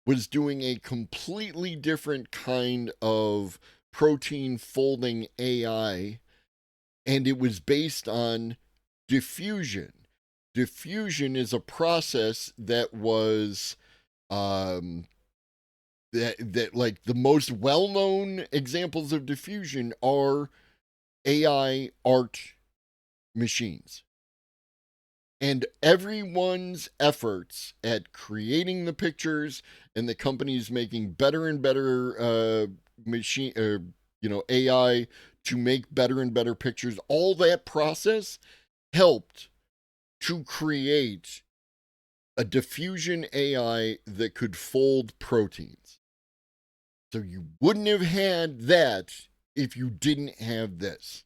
was doing a completely different kind of protein folding AI, and it was based on diffusion. Diffusion is a process that was that like the most well-known examples of diffusion are AI art machines. And everyone's efforts at creating the pictures and the companies making better and better AI to make better and better pictures, all that process helped to create a diffusion AI that could fold proteins. So you wouldn't have had that if you didn't have this.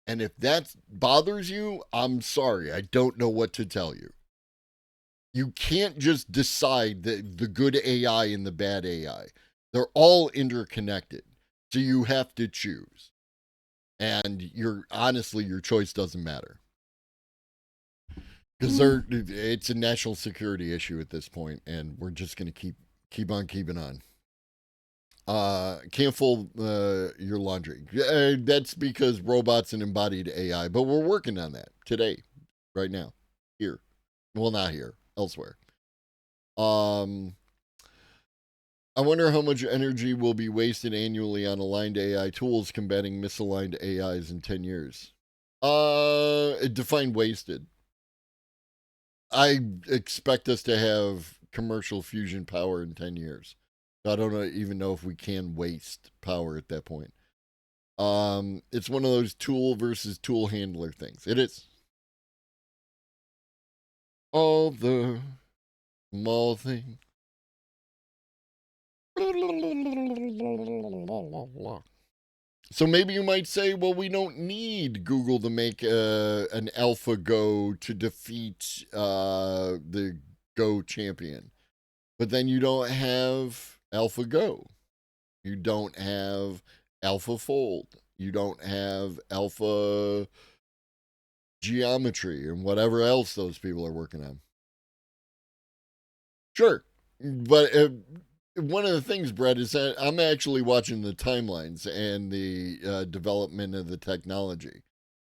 And if that bothers you, I'm sorry. I don't know what to tell you. You can't just decide the good AI and the bad AI. They're all interconnected. So you have to choose. And honestly, your choice doesn't matter. Because it's a national security issue at this point, and we're just going to keep on keeping on. Can't fold your laundry. That's because robots and embodied AI, but we're working on that today, right now, here. Well, not here, elsewhere. I wonder how much energy will be wasted annually on aligned AI tools combating misaligned AIs in 10 years. Define wasted. I expect us to have commercial fusion power in 10 years. I don't even know if we can waste power at that point. It's one of those tool versus tool handler things. It is. All the small things. So maybe you might say, well, we don't need Google to make an AlphaGo to defeat the Go champion. But then you don't have AlphaGo. You don't have AlphaFold. You don't have Alpha Geometry and whatever else those people are working on. Sure. But one of the things, Brett, is that I'm actually watching the timelines and the development of the technology.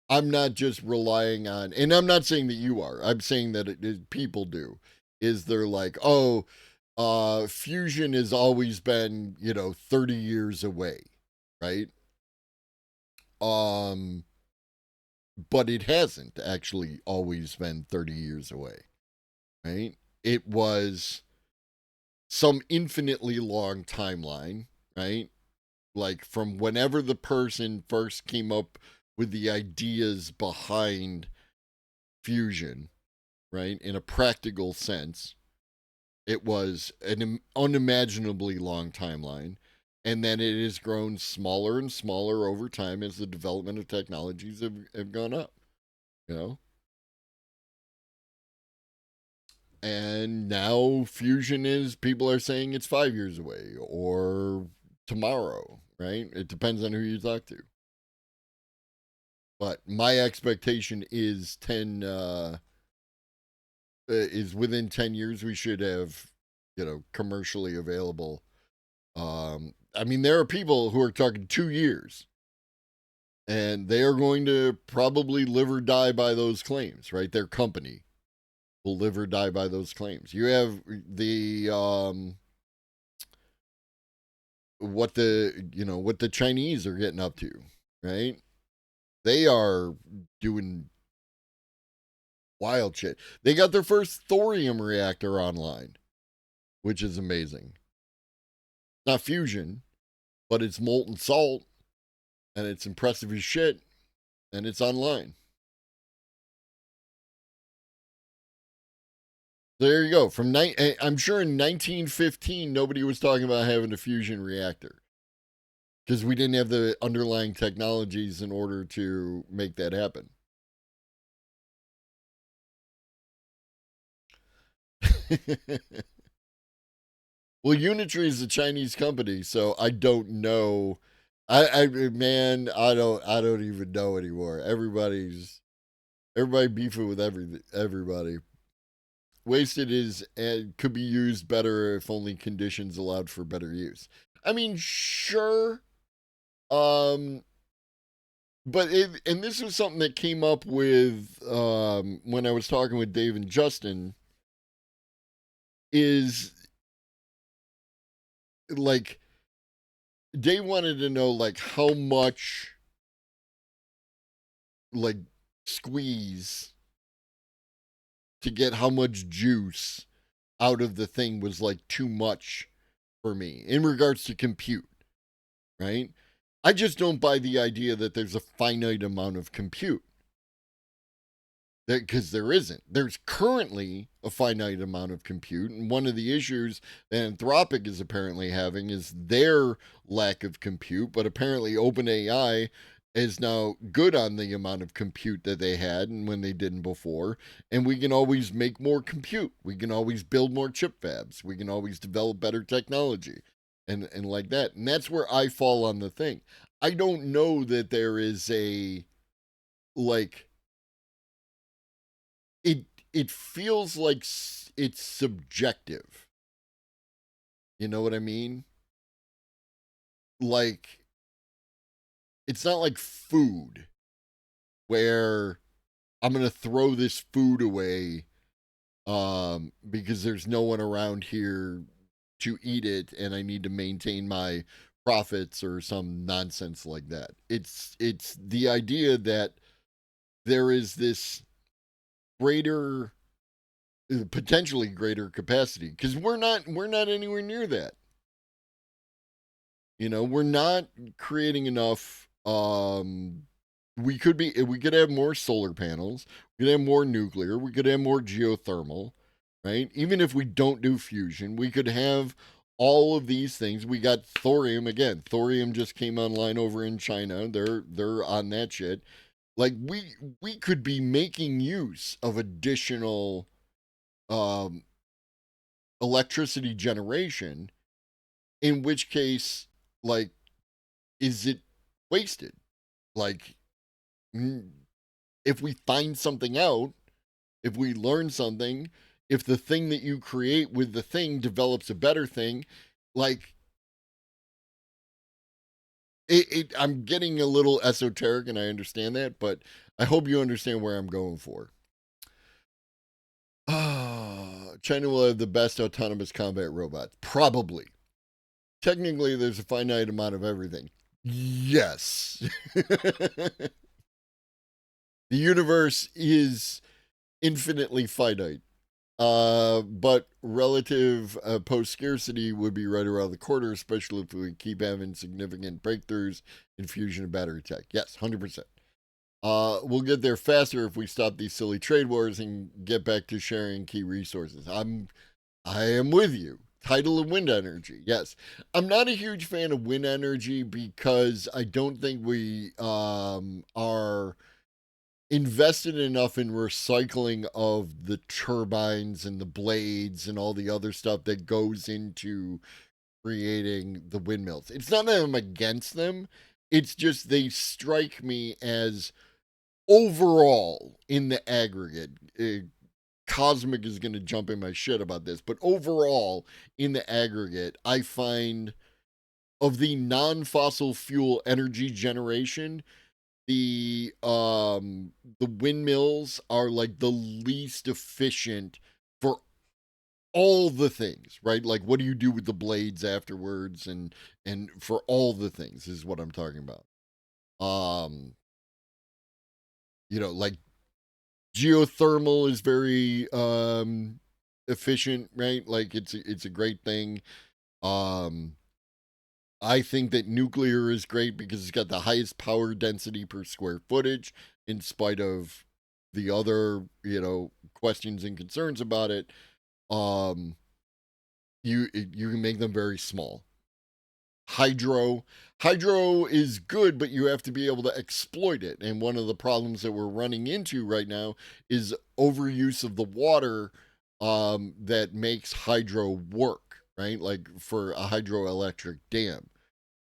I'm not just relying on, and I'm not saying that you are, I'm saying that people do, is they're like, oh, fusion has always been, 30 years away, right? But it hasn't actually always been 30 years away, right? It was some infinitely long timeline, right? Like from whenever the person first came up with the ideas behind fusion, right? In a practical sense, it was an unimaginably long timeline. And then it has grown smaller and smaller over time as the development of technologies have gone up, And now fusion is, people are saying it's 5 years away or tomorrow, right? It depends on who you talk to. But my expectation is is within 10 years we should have, commercially available. I mean, there are people who are talking 2 years, and they are going to probably live or die by those claims, right? Their company will live or die by those claims. You have the what the Chinese are getting up to, right? They are doing wild shit. They got their first thorium reactor online, which is amazing. Not fusion, but it's molten salt, and it's impressive as shit, and it's online. There you go. I'm sure in 1915 nobody was talking about having a fusion reactor because we didn't have the underlying technologies in order to make that happen. Well, Unitree is a Chinese company, so I don't know. Man, I don't even know anymore. Everybody beefing with everybody. Wasted is and could be used better if only conditions allowed for better use. I mean, sure. But and this was something that came up with when I was talking with Dave and Justin, is like Dave wanted to know like how much like squeeze to get how much juice out of the thing was like too much for me in regards to compute, right? I just don't buy the idea that there's a finite amount of compute. Because there isn't. There's currently a finite amount of compute, and one of the issues that Anthropic is apparently having is their lack of compute, but apparently OpenAI is now good on the amount of compute that they had and when they didn't before, and we can always make more compute. We can always build more chip fabs. We can always develop better technology and like that. And that's where I fall on the thing. I don't know that there is a like it feels like it's subjective. You know what I mean? Like it's not like food where I'm going to throw this food away because there's no one around here to eat it and I need to maintain my profits or some nonsense like that. It's the idea that there is this greater potentially greater capacity because we're not anywhere near that. You know, we're not creating enough. We could have more solar panels. We could have more nuclear. We could have more geothermal, right? Even if we don't do fusion, we could have all of these things. We got thorium again. Thorium just came online over in China. They're on that shit. Like we could be making use of additional um, electricity generation, in which case, like, is it wasted? Like, if we find something out, if we learn something, if the thing that you create with the thing develops a better thing, like, I'm getting a little esoteric and I understand that, but I hope you understand where I'm going for. China will have the best autonomous combat robots. Probably. Technically, there's a finite amount of everything. Yes. The universe is infinitely finite. But relative post scarcity would be right around the corner, especially if we keep having significant breakthroughs in fusion and battery tech. Yes, 100%. We'll get there faster if we stop these silly trade wars and get back to sharing key resources. I am with you. Tidal and wind energy. Yes. I'm not a huge fan of wind energy because I don't think we are invested enough in recycling of the turbines and the blades and all the other stuff that goes into creating the windmills. It's not that I'm against them. It's just they strike me as overall in the aggregate. Cosmic is going to jump in my shit about this, but overall in the aggregate, I find of the non-fossil fuel energy generation, the windmills are like the least efficient for all the things, right? Like, what do you do with the blades afterwards, and for all the things is what I'm talking about. Like geothermal is very efficient, right? Like it's a great thing. I think that nuclear is great because it's got the highest power density per square footage, in spite of the other, questions and concerns about it. You can make them very small. Hydro is good, but you have to be able to exploit it. And one of the problems that we're running into right now is overuse of the water that makes hydro work, right? Like for a hydroelectric dam.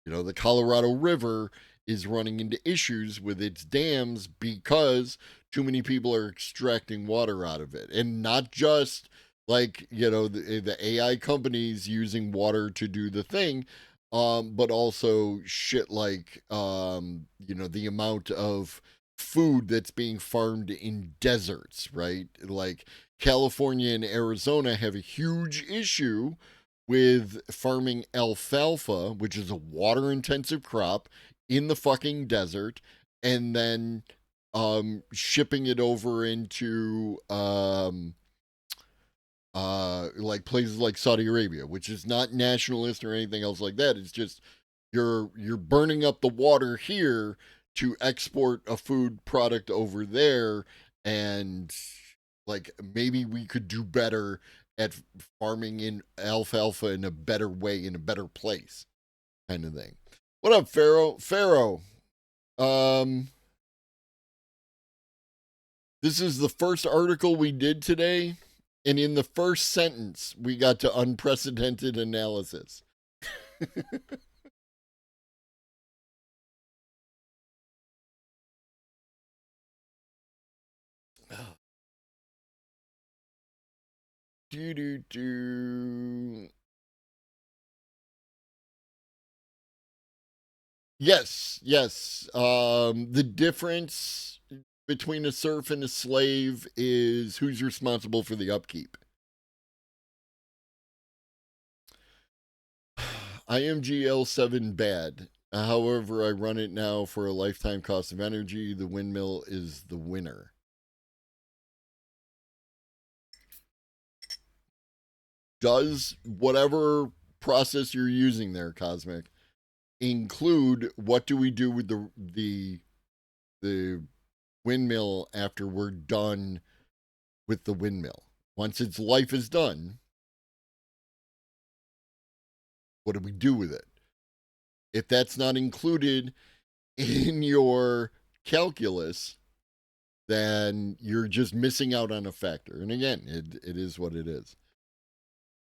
The Colorado River is running into issues with its dams because too many people are extracting water out of it. And not just like, the AI companies using water to do the thing, but also shit like, the amount of food that's being farmed in deserts, right? Like California and Arizona have a huge issue with farming alfalfa, which is a water intensive crop, in the fucking desert, and then shipping it over into like places like Saudi Arabia, which is not nationalist or anything else like that. It's just you're burning up the water here to export a food product over there, and like maybe we could do better at farming in alfalfa in a better way, in a better place, kind of thing. What up, Pharaoh? This is the first article we did today, and in the first sentence, we got to unprecedented analysis. Yes. The difference between a serf and a slave is who's responsible for the upkeep. IMGL7 bad. However, I run it now for a lifetime cost of energy. The windmill is the winner. Does whatever process you're using there, Cosmic, include what do we do with the windmill after we're done with the windmill? Once its life is done, what do we do with it? If that's not included in your calculus, then you're just missing out on a factor. And again, it is what it is.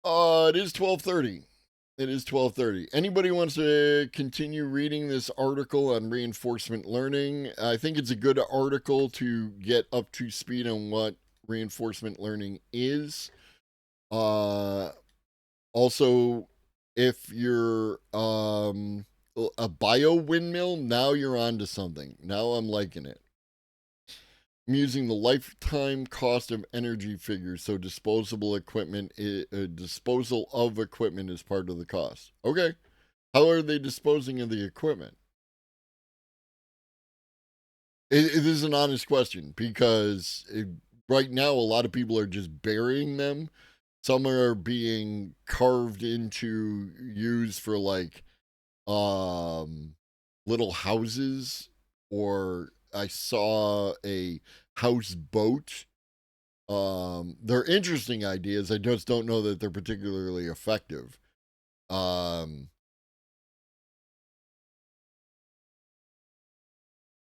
It is 12:30. It is 12:30. Anybody wants to continue reading this article on reinforcement learning? I think it's a good article to get up to speed on what reinforcement learning is. Also, if you're a bio windmill, now you're onto something. Now I'm liking it. I'm using the lifetime cost of energy figure, so disposal of equipment is part of the cost. Okay. How are they disposing of the equipment? It is an honest question, because right now a lot of people are just burying them. Some are being carved into, used for like little houses, or I saw a houseboat. They're interesting ideas. I just don't know that they're particularly effective. I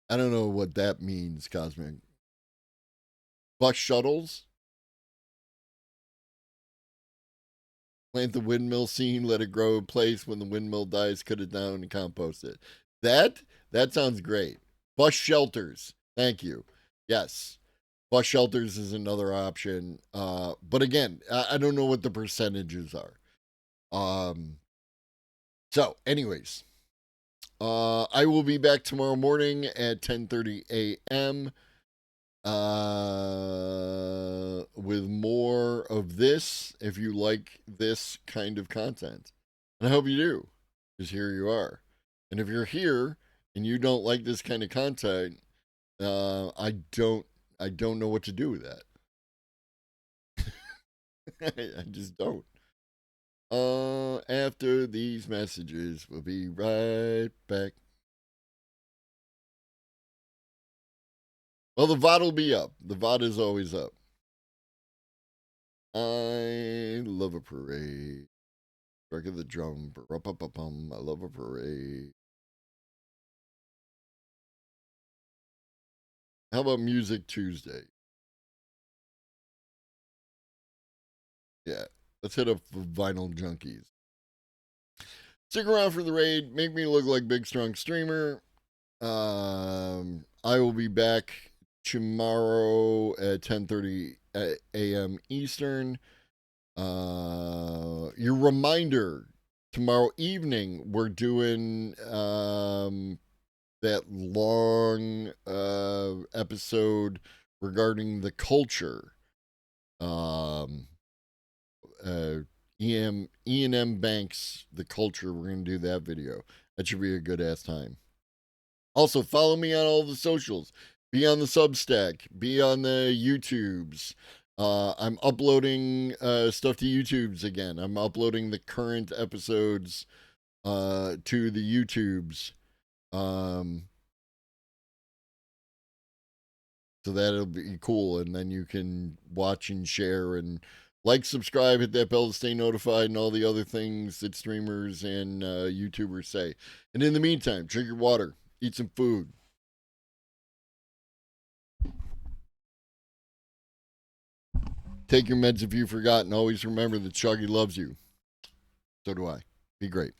don't know what that means, Cosmic. Bus shuttles? Plant the windmill scene, let it grow in place. When the windmill dies, cut it down and compost it. That sounds great. Bus shelters. Thank you. Yes. Bus shelters is another option. But again, I don't know what the percentages are. So, anyways, I will be back tomorrow morning at 10:30 a.m. with more of this if you like this kind of content. And I hope you do, because here you are. And if you're here and you don't like this kind of content, I don't know what to do with that. I just don't. After these messages, we'll be right back. Well, the VOD will be up. The VOD is always up. I love a parade. Strike of the drum. I love a parade. How about Music Tuesday? Yeah, let's hit up the Vinyl Junkies. Stick around for the raid. Make me look like Big Strong Streamer. I will be back tomorrow at 10:30 a.m. Eastern. Your reminder, tomorrow evening we're doing that long episode regarding the culture. Ian M. Banks, the culture. We're gonna do that video. That should be a good ass time. Also, follow me on all the socials. Be on the Substack. Be on the YouTubes. I'm uploading stuff to YouTubes again. I'm uploading the current episodes to the YouTubes. So that'll be cool. And then you can watch and share and like, subscribe, hit that bell to stay notified, and all the other things that streamers and YouTubers say. And in the meantime, drink your water, eat some food. Take your meds if you forgot, and always remember that Chuggy loves you. So do I. Be great.